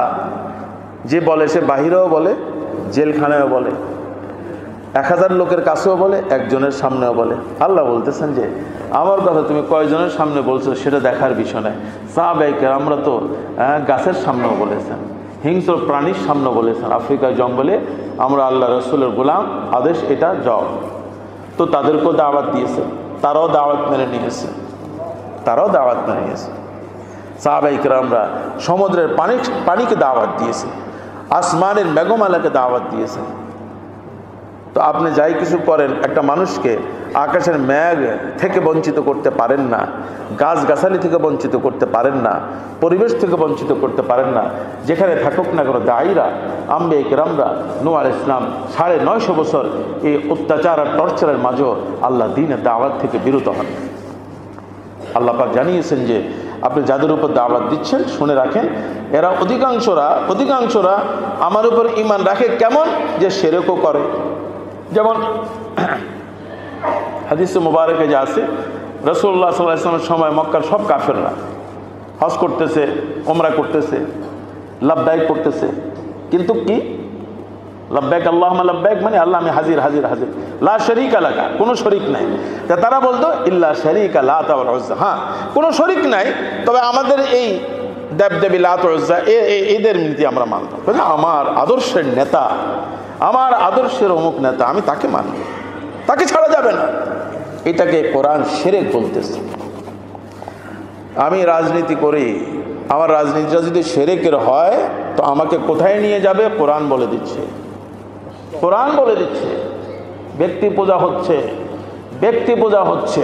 A: যে বলে সে বাহিরেও বলে, জেলখানায়ও বলে, 1000 লোকের কাছেও বলে, একজনের সামনেও বলে। আল্লাহ বলতেছেন যে আমার কথা তুমি কয়জনের সামনে বলছো সেটা দেখার বিষয় নয়। সাহাবায়ে কেরামরা তো গাছের সামনেও বলেছেন, হিংস্র প্রাণীর সামনেও বলেছেন, আফ্রিকার জঙ্গলে আমরা আল্লাহ রসুলের গোলাম, আদেশ এটা যাও। তো তাদেরকেও দাওয়াত দিয়েছে, তারাও দাওয়াত মেনে নিয়েছে, তারাও দাওয়াত মেনে নিয়েছে। সাহাবায়ে কেরামরা সমুদ্রের পানিকে দাওয়াত দিয়েছে, আসমানের মেঘমালাকে দাওয়াত দিয়েছে। তো আপনি যাই কিছু করেন, একটা মানুষকে আকাশের মেঘ থেকে বঞ্চিত করতে পারেন না, গাছগাছালি থেকে বঞ্চিত করতে পারেন না, পরিবেশ থেকে বঞ্চিত করতে পারেন না। যেখানে থাকুক না কেন দায়ীরা, আম্বিয়া কেরামরা, নূহ আলাইহিস সালাম 950 বছর এই অত্যাচার আর টর্চারের মাঝেও আল্লাহ দ্বীনের দাওয়াত থেকে বিরত হন। আল্লাহ পাক জানিয়েছেন যে আপনি যাদের উপর দাওয়াত দিচ্ছেন শুনে রাখেন, এরা অধিকাংশরা আমার উপর ঈমান রাখে, কেমন? যে শিরকও করে। যেমন হাদিসে মুবারকে যা আছে, রাসূলুল্লাহ সাল্লাল্লাহু আলাইহি ওয়াসাল্লামের সময় মক্কার সব কাফেররা হজ করতেছে, ওমরা করতেছে, লাব্বাইক করতেছে, কিন্তু কি লাব্বাইক আল্লাহুম্মা লাব্বাইক মানে আল্লাহ আমি হাজির হাজির হাজির, লা শারীকা লাকা, কোনো শরীক নাই। তা তারা বলতো ইল্লা শারীকা লাত ওয়াল উজ্জা, হ্যাঁ কোনো শরীক নাই, তবে আমাদের এই দেবদেবী লাত ওয়াল উজ্জা এদের নীতি আমরা মানব, আমার আদর্শের নেতা, আমার আদর্শের অমুক নেতা, আমি তাকে মানব, তাকে ছাড়া যাবে না। এটাকে কোরআন শিরক বলতেছে। আমি রাজনীতি করি, আমার রাজনীতিটা যদি শিরকের হয় তো আমাকে কোথায় নিয়ে যাবে? কোরআন বলে দিচ্ছে, কোরআন বলে দিচ্ছে। ব্যক্তি পূজা হচ্ছে, ব্যক্তি পূজা হচ্ছে।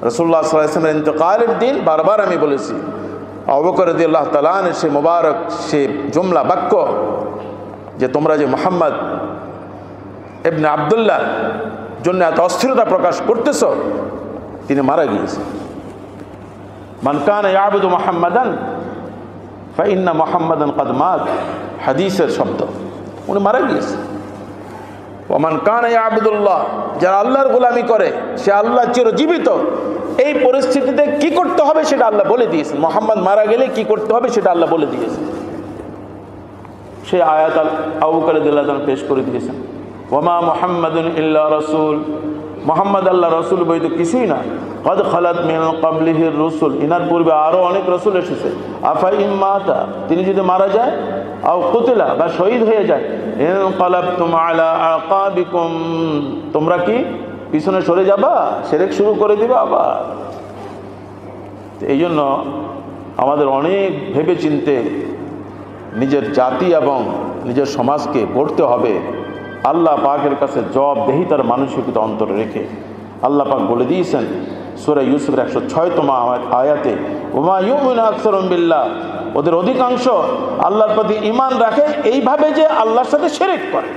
A: রাসূলুল্লাহ সাল্লাল্লাহু আলাইহি ওয়াসাল্লামের ইন্তেকালের দিন বারবার আমি বলেছি, আবু বকর রাদিয়াল্লাহু তাআলা আনহু সে মুবারক সে জুমলা বাক্য যে তোমরা যে মুহাম্মদ ইবনে আব্দুল্লাহ জন্য এত অস্থিরতা প্রকাশ করতেছ, তিনি মারা গিয়েছেন। মান কানা ইয়াবুদু মুহাম্মাদান ফাইন্না মুহাম্মাদান ক্বাদ মাত, হাদিসের শব্দ, উনি মারা গিয়েছেন। ওমান কানা ইয়াবুদুল্লাহ, যারা আল্লাহর গোলামি করে সে আল্লাহ চিরজীবিত। এই পরিস্থিতিতে কি করতে হবে সেটা আল্লাহ বলে দিয়েছেন, মুহাম্মদ মারা গেলে কি করতে হবে সেটা আল্লাহ বলে দিয়েছেন। সেই আয়াত আবু বকর রাদিয়াল্লাহু আনহু পেশ করে দিয়েছেন, ওয়ামা মুহাম্মাদুন ইল্লা রাসূল, মুহাম্মদ আল্লাহ রসুল বৈধ কিছুই না। কদ খালাত মিন ক্বাবলিহির রুসুল, ইনার পূর্বে আরও অনেক রসুল এসেছে। আফা ইন মাতা, তিনি যদি মারা যায়, আও কুতিলা বা শহীদ হয়ে যায়, ইনকালাবতুম আলা আকাবিকুম, তোমরা কি পিছনে সরে যাবা, শিরক শুরু করে দিবা আবার। এই জন্য আমাদের অনেক ভেবে চিনতে নিজের জাতি এবং নিজের সমাজকে গড়তে হবে, আল্লাহ পাকের কাছে জবাবদেহিতার মানসিকতা অন্তরে রেখে। আল্লাহ পাক বলে দিয়েছেন সূরা ইউসুফের 106তম আয়াতে, ওমা ইউমিনু আকসারুহুম বিল্লাহ, ওদের অধিকাংশ আল্লাহর প্রতি ঈমান রাখে এইভাবে যে আল্লাহর সাথে শিরক করে,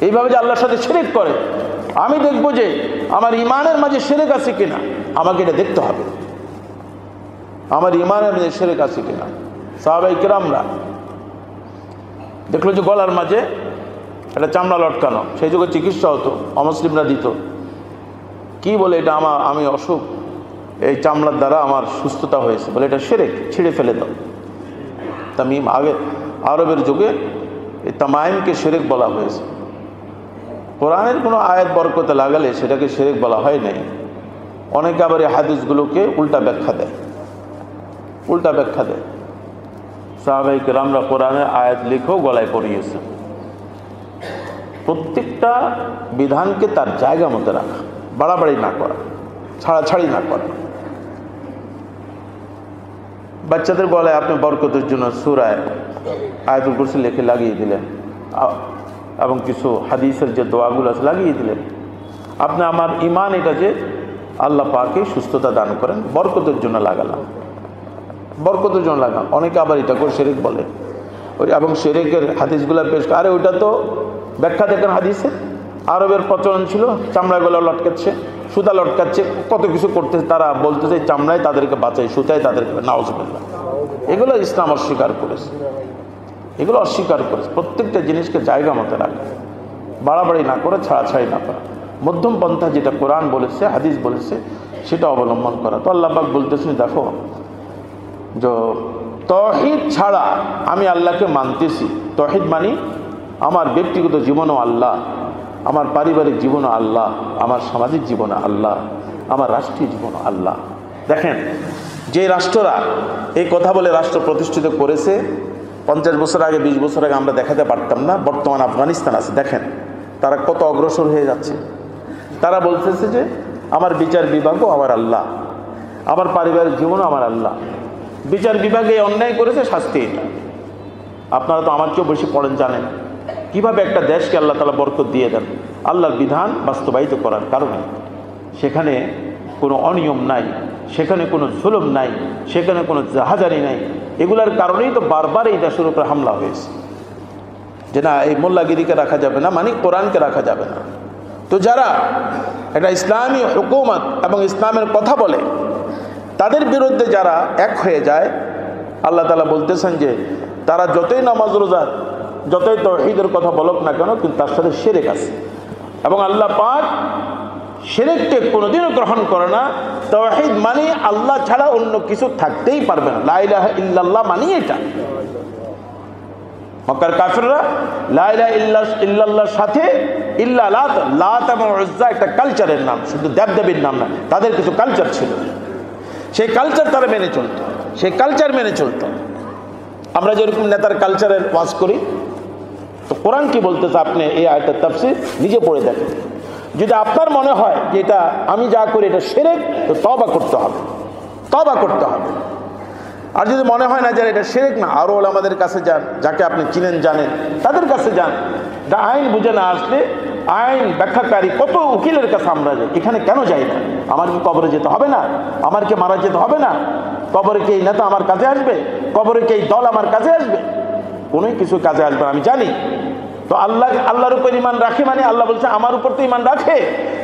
A: এইভাবে যে আল্লাহর সাথে শিরক করে। আমি দেখব যে আমার ঈমানের মাঝে শিরক আছে কিনা, আমাকে এটা দেখতে হবে, আমার ঈমানের মাঝে শিরক আছে কিনা। সাহাবায়ে কেরামরা দেখলো যে গলার মাঝে একটা চামড়া লটকানো, সেই যুগে চিকিৎসা হতো, অমুসলিমরা দিত। কি বলে এটা আমি অসুখ, এই চামড়ার দ্বারা আমার সুস্থতা হয়েছে, বলে এটা শিরক, ছিঁড়ে ফেলে দাও। তামিম, আগে আরবের যুগে এই তামাইমকে শিরক বলা হয়েছে। কোরআনের কোনো আয়াত বরকতে লাগালে সেটাকে শিরক বলা হয় নাই। অনেকে আবার এই হাদিসগুলোকে উল্টা ব্যাখ্যা দেয়, সাহাবায়ে কেরামরা কোরআনের আয়াত লিখেও গলায় পরিয়েছে। প্রত্যেকটা বিধানকে তার জায়গা মতো রাখা, বাড়াবাড়ি না করা, ছাড়াছাড়ি না করা। বাচ্চাদের গলায় আপনি বরকতের জন্য সূরায় আয়াতুল কুরসি লিখে লাগিয়ে দিলেন, এবং কিছু হাদিসের যে দোয়াগুলো আছে লাগিয়ে দিলেন। আপনি আমার ঈমান এটা যে আল্লাহ পাকে সুস্থতা দান করেন, বরকতের জন্য লাগালাম, বরকতের জন্য লাগাম। অনেকে আবার এটা করে শিরক বলে, এবং শিরকের হাদিসগুলো পেশ করে। আরে ওইটা তো ব্যাখ্যা দেখেন হাদিসে, আরবের প্রচলন ছিল, চামড়াগুলো লটকাচ্ছে, সুতা লটকাচ্ছে, কত কিছু করতেছে। তারা বলতেছে চামড়ায় তাদেরকে বাঁচায়, সুতায় তাদেরকে, নাউজুবিল্লাহ। এগুলো ইসলাম অস্বীকার করেছে, এগুলো অস্বীকার করেছে। প্রত্যেকটা জিনিসকে জায়গা মতো রাখা, বাড়াবাড়ি না করে, ছাড়াছাড়ি না করা, মধ্যম পন্থা যেটা কোরআন বলেছে, হাদিস বলেছে, সেটা অবলম্বন করা। তো আল্লাহ পাক বলতেছেন, দেখো যে তাওহীদ ছাড়া আমি আল্লাহকে মানতেছি। তাওহীদ মানে আমার ব্যক্তিগত জীবনও আল্লাহ, আমার পারিবারিক জীবনও আল্লাহ, আমার সামাজিক জীবনও আল্লাহ, আমার রাষ্ট্রীয় জীবনও আল্লাহ। দেখেন, যে রাষ্ট্ররা এই কথা বলে রাষ্ট্র প্রতিষ্ঠিত করেছে, 50 বছর আগে, 20 বছর আগে আমরা দেখাতে পারতাম না। বর্তমান আফগানিস্তান আছে, দেখেন তারা কত অগ্রসর হয়ে যাচ্ছে। তারা বলতেছে যে আমার বিচার বিভাগও আমার আল্লাহ, আমার পারিবারিক জীবনও আমার আল্লাহ। বিচার বিভাগে অন্যায় করেছে, শাস্তি এটা। আপনারা তো আমার চেয়েও বেশি পড়েন, জানেন কিভাবে একটা দেশকে আল্লাহ তাআলা বরকত দিয়ে দেন। আল্লাহর বিধান বাস্তবায়িত করার কারণে। সেখানে কোনো অনিয়ম নাই, সেখানে কোনো জুলুম নাই, সেখানে কোনো জাহাজারি নাই। এগুলার কারণেই তো বারবার এই দেশের উপরে হামলা হয়েছে, যে না এই মোল্লাগিরিকে রাখা যাবে না, মানে কোরআনকে রাখা যাবে না। তো যারা একটা ইসলামী হুকুমত এবং ইসলামের কথা বলে, তাদের বিরুদ্ধে যারা এক হয়ে যায়, আল্লাহ তাআলা বলতেছেন যে তারা যতই নামাজ রোজা, যতই তাওহীদের কথা বলুক না কেন, কিন্তু তার সাথে শিরক আছে। এবং আল্লাহ পাক শিরককে কোনোদিনও গ্রহণ করে না। তাওহীদ মানে আল্লাহ ছাড়া অন্য কিছু থাকতেই পারবে না। লা ইলাহা ইল্লাল্লাহ মানে এটা। মক্কার কাফিররা লা ইলাহা ইল্লাল্লাহর সাথে লাত এবং উজ্জা একটা কালচারের নাম, শুধু দেবদেবীর নাম না, তাদের কিছু কালচার ছিল। সেই কালচার তারা মেনে চলত, সেই কালচার মেনে চলত। আমরা যেরকম নেতার কালচারের ওয়াজ করি, তো কোরআন কি বলতেছে আপনি এই আয়াতের তাফসীর নিজে পড়ে দেখেন। যদি আপনার মনে হয় যে এটা আমি যা করি এটা শিরক, তো তওবা করতে হবে, তওবা করতে হবে। আর যদি মনে হয় না যে এটা শিরক না, আরও ওলামাদের কাছে যান, যাকে আপনি চিনেন জানেন, তাদের কাছে যান। এটা আইন বুঝে না আসলে আইন ব্যাখ্যাকারী কত উকিলের কাছে আমরা যাই। এখানে কেন যাই না? আমার কি কবরে যেতে হবে না? আমার কি মারা যেতে হবে না? কবরে কি এই নেতা আমার কাছে আসবে? কবরে কি এই দল আমার কাছে আসবে? কোনো কিছু কাজে আসবে না, আমি জানি। তো আল্লাহর উপর ঈমান রাখে, মানে আল্লাহ বলছে আমার উপর তো ঈমান রাখে।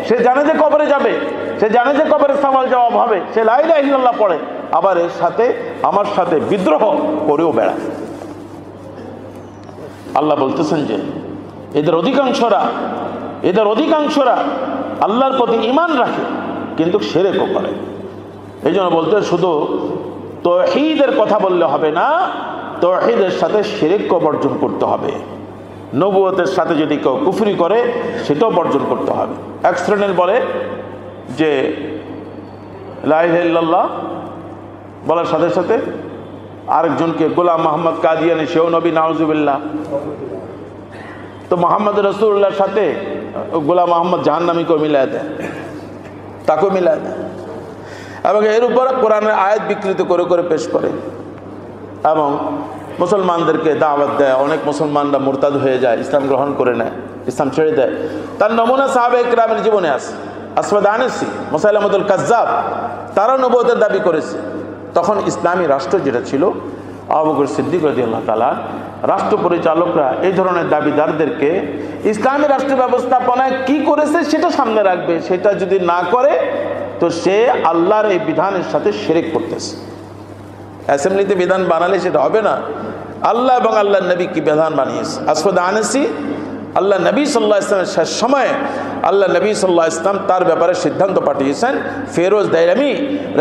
A: সে জানে যে কবরে যাবে, সে জানে যে কবরে সওয়াল জবাব হবে, সে লা ইলাহা ইল্লাল্লাহ পড়ে, আবার এর সাথে আমার সাথে বিদ্রোহ করেও বেড়ায়। আল্লাহ বলতেছেন যে এদের অধিকাংশরা আল্লাহর প্রতি ঈমান রাখে, কিন্তু শিরকও করে। এই জন্য বলতে শুধু তাওহীদের কথা বললে হবে না, তাওহীদের সাথে শিরকও বর্জন করতে হবে। নবুয়তের সাথে যদি কেউ কুফরি করে, সেটাও বর্জন করতে হবে। এক শ্রেণীর বলে যে লা ইলাহা ইল্লাল্লাহ বলার সাথে সাথে আরেকজনকে গোলাম মোহাম্মদ কাদিয়ানি, সেও নবী, নাউজুবিল্লাহ। তো মোহাম্মদ রাসূলুল্লাহর সাথে গোলাম মোহাম্মদ জাহান্নামীকেও মিলায় দেয়, তাকেও মিলায় দেয়, এবং এর উপর কোরআনের আয়াত বিকৃত করে করে পেশ করে, এবং মুসলমানদেরকে দাওয়াত দেয়। অনেক মুসলমানরা মুরতাদ হয়ে যায়, ইসলাম গ্রহণ করে নেয়, ইসলাম ছেড়ে দেয়। তার নমুনা সাহাবায়ে কেরামের জীবনে আছে। আসওয়াদ আনসি, মুসাইলামাতুল কাজ্জাব, তারা নবুয়তের দাবি করেছে। তখন ইসলামী রাষ্ট্র যেটা ছিল, আবু বকর সিদ্দিক রাদিয়াল্লাহু তাআলা, রাষ্ট্র পরিচালকরা এই ধরনের দাবিদারদেরকে ইসলামী রাষ্ট্র ব্যবস্থাপনায় কি করেছে সেটা সামনে রাখবে। সেটা যদি না করে, তো সে আল্লাহর এই বিধানের সাথে শিরক করতেছে। অ্যাসেম্বলিতে বিধান বানালে সেটা হবে না। আল্লাহ এবং আল্লাহর নবী কি বিধান বানিয়েছে। আসওয়াদ আনসি আল্লাহ নবী সাল্লাল্লাহু আলাইহি ওয়াসাল্লামের শেষ সময়ে আল্লাহ নবী সাল্লাল্লাহু আলাইহি ওয়াসাল্লাম তার ব্যাপারে সিদ্ধান্ত পাঠিয়েছেন। ফিরোজ দাইলামি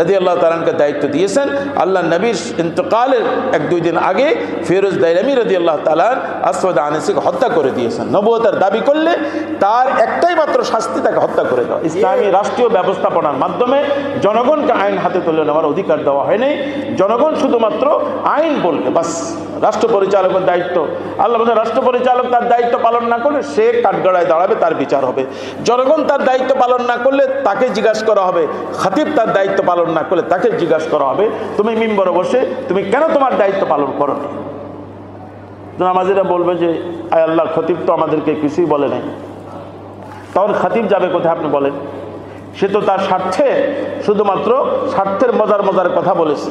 A: রাদিয়াল্লাহু তাআলা আনহুকে দায়িত্ব দিয়েছেন। আল্লাহ নবীর ইন্তেকালের 1-2 দিন আগে ফিরোজ দাইলামি রাদিয়াল্লাহু তাআলা আসওয়াদ আনাসিকে হত্যা করে দিয়েছেন। নবুয়তের দাবি করলে তার একটাই মাত্র শাস্তি, তাকে হত্যা করে দেওয়া। ইসলামী রাষ্ট্রীয় ব্যবস্থাপনার মাধ্যমে জনগণকে আইন হাতে তুলে নেওয়ার অধিকার দেওয়া হয়নি। জনগণ শুধুমাত্র আইন বলবে, বাস। রাষ্ট্র পরিচালকের দায়িত্ব, আল্লাহ বলেন রাষ্ট্র পরিচালক তার দায়িত্ব পালন না করলে সে কাঠগড়ায় দাঁড়াবে, তার বিচার হবে। জনগণ তার দায়িত্ব পালন না করলে তাকে জিজ্ঞাসা করা হবে। খতিব তার দায়িত্ব পালন না করলে তাকে জিজ্ঞাসা করা হবে, তুমি মিম্বরে বসে তুমি কেন তোমার দায়িত্ব পালন করো না? নামাজিরা বলবে যে আয় আল্লাহ, খতিব তো আমাদেরকে কিছুই বলে নাই। তখন খতিব যাবে কোথায় আপনি বলেন? সে তো তার স্বার্থে, শুধুমাত্র স্বার্থের মজার মজার কথা বলেছে,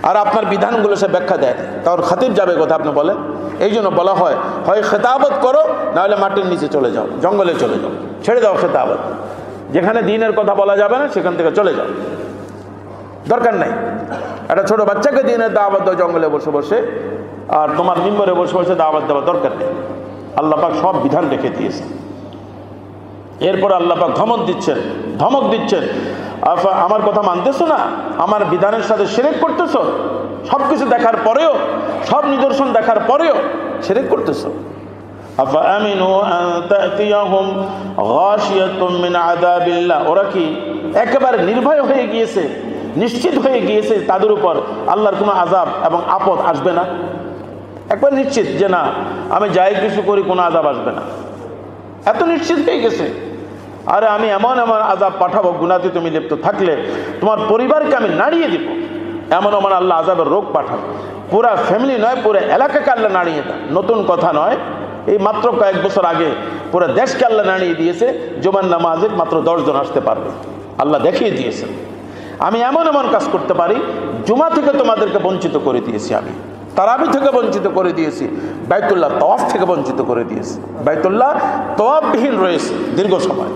A: আর আপনার বিধানগুলো সে ব্যাখ্যা দেয়। তখন খতিব যাবে কোথায় আপনি বলেন? এই জন্য বলা হয়, হয় খেতাবত করো, নাহলে মাটির নিচে চলে যাও, জঙ্গলে চলে যাও, ছেড়ে দাও খেতাবত। যেখানে দ্বীনের কথা বলা যাবে না সেখান থেকে চলে যাও, দরকার নাই। একটা ছোট বাচ্চাকে দ্বীনের দাওয়াত দাও জঙ্গলে বসে বসে, আর তোমার মিম্বরে বসে বসে দাওয়াত দেওয়ার দরকার নেই। আল্লাহ পাক সব বিধান রেখে দিয়েছে। এরপর আল্লাহ পাক ধমক দিচ্ছেন, আমার কথা মানতেছো না, আমার বিধানের সাথে শিরক করতেছো, সব কিছু দেখার পরেও, সব নিদর্শন দেখার পরেও শিরক করতেছো। ওরা কি একেবারে নির্ভয় হয়ে গিয়েছে, নিশ্চিত হয়ে গিয়েছে তাদের উপর আল্লাহর কোনো আযাব এবং আপদ আসবে না? একবার নিশ্চিত যে না, আমি যাই কিছু করি কোনো আযাব আসবে না, এত নিশ্চিত হয়ে গেছে। আরে আমি এমন এমন আযাব পাঠাবো, গুনাতে তুমি লিপ্ত থাকলে তোমার পরিবারকে আমি নাড়িয়ে দিব, এমন এমন আল্লাহ আযাবের রোগ পাঠাবে, পুরা ফ্যামিলি নয় পুরো এলাকাকে আল্লাহ নাড়িয়ে দেন। নতুন কথা নয়, এই মাত্র কয়েক বছর আগে পুরো দেশকে আল্লাহ নাড়িয়ে দিয়েছে। জুমার নামাজে মাত্র 10 জন আসতে পারবে, আল্লাহ দেখিয়ে দিয়েছেন। আমি এমন এমন কাজ করতে পারি, জুমা থেকে তোমাদেরকে বঞ্চিত করে দিয়েছি, আমি তারাবি থেকে বঞ্চিত করে দিয়েছি, বাইতুল্লাহ তওয়াফ থেকে বঞ্চিত করে দিয়েছি। বাইতুল্লাহ তওয়াফবিহীন রয়েছে দীর্ঘ সময়।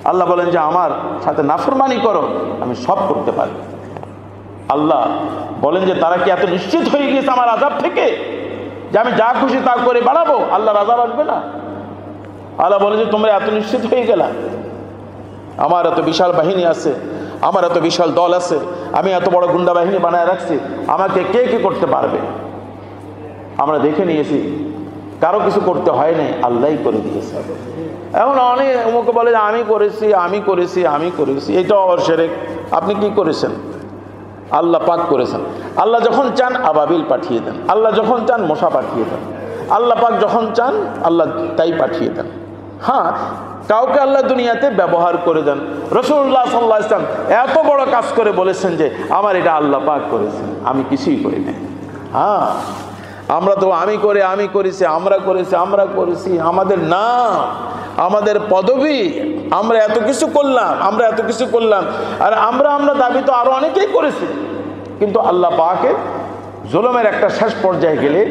A: আল্লাহ বলেন যে আমার সাথে নাফরমানি করো, আমি সব করতে পারি। আল্লাহ বলেন যে তারা কি এত নিশ্চিত হয়ে গিয়েছে আমার আযাব থেকে যে আমি যা খুশি তা করে বাড়াবো, আল্লাহর আযাব আসবে না? আল্লাহ বলে যে তোমরা এত নিশ্চিত হয়ে গেলা, আমার এত বিশাল বাহিনী আছে, আমার এত বিশাল দল আছে, আমি এত বড় গুন্ডা বাহিনী বানায় রাখছি, আমাকে কে কে করতে পারবে? আমরা দেখে নিয়েছি কারো কিছু করতে হয় নাই, আল্লাহই করে দিয়েছে। এখন অনেক অমুকে বলে যে আমি করেছি, এটাও আবার শিরক। আপনি কি করেছেন? আল্লাহ পাক করেছেন। আল্লাহ যখন চান আবাবিল পাঠিয়ে দেন, আল্লাহ যখন চান মশা পাঠিয়ে দেন, আল্লাহ পাক যখন চান আল্লাহ তাই পাঠিয়ে দেন। হ্যাঁ, কাউকে আল্লাহ দুনিয়াতে ব্যবহার করে দেন। রাসূলুল্লাহ সাল্লাল্লাহু আলাইহি ওয়াসাল্লাম এত বড় কাজ করে বলেছেন যে আমার এটা আল্লাহ পাক করেছেন, আমি কিছুই করি না। হ্যাঁ, আমরা তো আমি করেছি, আমরা করেছি, আমাদের নাম, আমাদের পদবী, আমরা এত কিছু করলাম, আর আমরা দাবি তো আরো অনেকেই করেছে। কিন্তু আল্লাহ পাকের জুলুমের একটা শেষ পর্যায়ে গেলে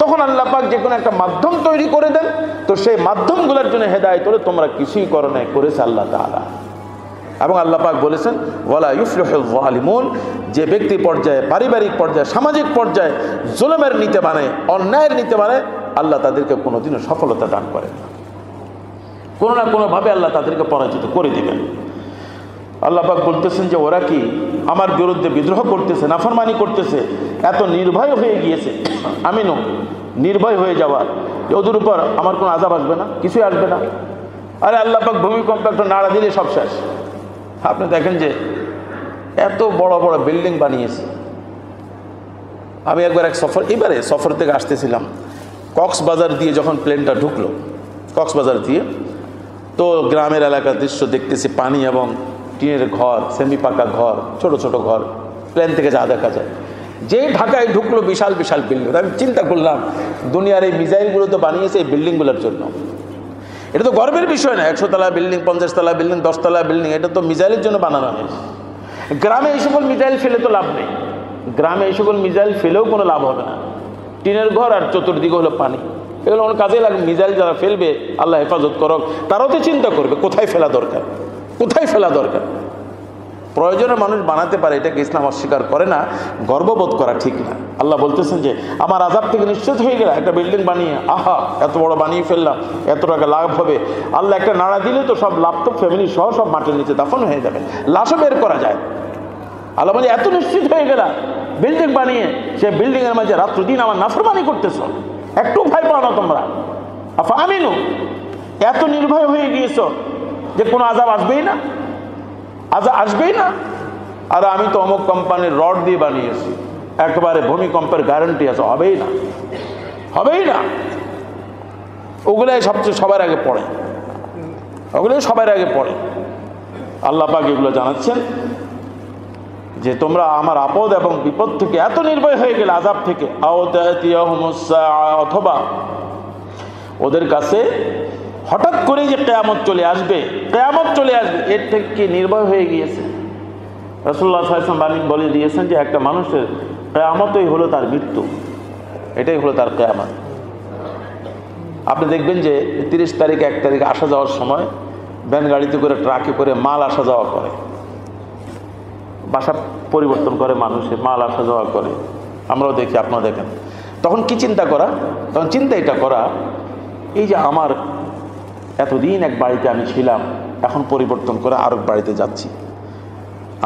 A: তখন আল্লাহ পাক যে কোনো একটা মাধ্যম তৈরি করে দেন, তো সেই মাধ্যমগুলোর জন্য হেদায়েত হলে তোমরা কিছুই করো নাই, করেছে আল্লাহ তাআলা। এবং আল্লাহ পাক বলেছেন ওয়ালা ইউফলিহুল যালিমুন, যে ব্যক্তি পর্যায়ে, পারিবারিক পর্যায়ে, সামাজিক পর্যায়ে জুলুমের নীতি বানায়, অন্যায়ের নীতি বানায়, আল্লাহ তাদেরকে কোনোদিনও সফলতা দান করেন না। কোনো না কোনোভাবে আল্লাহ তাদেরকে পরাজিত করে দিবেন। আল্লাহ পাক বলতেছেন যে ওরা কি আমার বিরুদ্ধে বিদ্রোহ করতেছে, নাফরমানি করতেছে, এত নির্ভয় হয়ে গিয়েছে। আমিনও নির্ভয় হয়ে যাওয়া, ওদের উপর আমার কোনো আযাব আসবে না, কিছুই আসবে না। আরে আল্লাহ পাক ভূমিকম্প একটা নাড়া দিলে সব শেষ। আপনি দেখেন যে এত বড় বড় বিল্ডিং বানিয়েছে। আমি একবার এবারে সফর থেকে আসতেছিলাম, কক্সবাজার দিয়ে যখন প্লেনটা ঢুকলো, কক্সবাজার দিয়ে, তো গ্রামের এলাকার দৃশ্য দেখতেছি, পানি এবং টিনের ঘর, সেমি পাকা ঘর, ছোট ছোট ঘর, প্লেন থেকে যা দেখা যায়। যেই ঢাকায় ঢুকলো বিশাল বিশাল বিল্ডিং, আমি চিন্তা করলাম দুনিয়ার এই মিসাইলগুলো তো বানিয়েছে এই বিল্ডিংগুলোর জন্য। এটা তো গর্বের বিষয় না, 100 তলা বিল্ডিং, 50 তলা বিল্ডিং, 10 তলা বিল্ডিং, এটা তো মিসাইলের জন্য বানানো হয়েছে। গ্রামে এই সকল মিসাইল ফেলে তো লাভ নেই, গ্রামে এই সকল মিসাইল ফেলেও কোনো লাভ হবে না। টিনের ঘর আর চতুর্দিকে হলো পানি, এগুলো কোনো কাজে লাগবে। মিসাইল যারা ফেলবে, আল্লাহ হেফাজত করুক, তারাও তো চিন্তা করবে কোথায় ফেলা দরকার। প্রয়োজনে মানুষ বানাতে পারে, এটাকে ইসলাম অস্বীকার করে না, গর্ববোধ করা ঠিক না। আল্লাহ বলতেছেন যে আমার আযাব থেকে নিশ্চিত হয়ে গেল, একটা বিল্ডিং বানিয়ে আহা এত বড় বানিয়ে ফেললাম, এত টাকা লাভ হবে। আল্লাহ একটা নাড়া দিলে তো সব লাভ তো ফ্যামিলি সহ সব মাটির নিচে দাফন হয়ে যাবে, লাশও বের করা যায়। আল্লাহ বলে এত নিশ্চিত হয়ে গেল বিল্ডিং বানিয়ে, সে বিল্ডিংয়ের মাঝে রাত্র দিন আমার নাফরমানি করতেছ, একটু ভয় পাও না তোমরা? আফা আমিনু, এত নির্ভয় হয়ে গিয়েছ যে কোনো আযাব আসবেই না, আযাব আসবেই না। আর আমি তো অমুক কোম্পানির রড দিয়ে বানিয়েছি, একেবারে ভূমিকম্পের গ্যারান্টি আছে, হবেই না, হবেই না। ওগুলাই সবচেয়ে সবার আগে পড়ে, ওগুলোই সবার আগে পড়ে। আল্লাহ পাক এগুলো জানাচ্ছেন যে তোমরা আমার আপদ এবং বিপদ থেকে এত নির্ভয় হয়ে গেলে, আযাব থেকে, অথবা ওদের কাছে হঠাৎ করে যে কিয়ামত চলে আসবে, কিয়ামত চলে আসবে, এর থেকে কি নির্ভয় হয়ে গিয়েছে? রাসূলুল্লাহ সাল্লাল্লাহু আলাইহি ওয়াসাল্লাম বলে দিয়েছেন যে একটা মানুষের কিয়ামতই হলো তার মৃত্যু, এটাই হলো তার কিয়ামত। আপনি দেখবেন যে 30 তারিখ 1 তারিখ আসা যাওয়ার সময় ভ্যান গাড়িতে করে, ট্রাকে করে মাল আসা যাওয়া করে, বাসা পরিবর্তন করে মানুষের, মাল আসা যাওয়া করে, আমরাও দেখি, আপনারা দেখেন। তখন কি চিন্তা করা? তখন চিন্তা এটা করা, এই যে আমার এতদিন এক বাড়িতে আমি ছিলাম, এখন পরিবর্তন করে আরেক বাড়িতে যাচ্ছি,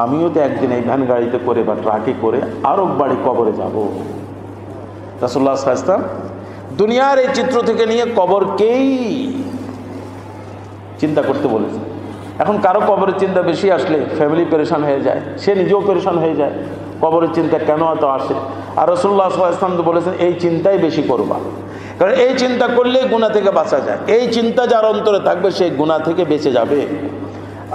A: আমিও তো একদিন এই ভ্যান গাড়িতে করে বা ট্রাকে করে আরেক বাড়ি কবরে যাব। রাসূলুল্লাহ সাল্লাল্লাহু আলাইহি ওয়াসাল্লাম দুনিয়ার এই চিত্র থেকে নিয়ে কবরকেই চিন্তা করতে বলেছে। এখন কারো কবরের চিন্তা বেশি আসলে ফ্যামিলি পেরেশান হয়ে যায়, সে নিজেও পেরেশান হয়ে যায়, কবরের চিন্তা কেন এত আসে? আর রাসূলুল্লাহ সাল্লাল্লাহু আলাইহি ওয়াসাল্লাম তো বলেছেন এই চিন্তাই বেশি করবা, কারণ এই চিন্তা করলেই গুনাহ থেকে বাঁচা যায়। এই চিন্তা যার অন্তরে থাকবে সেই গুনাহ থেকে বেঁচে যাবে।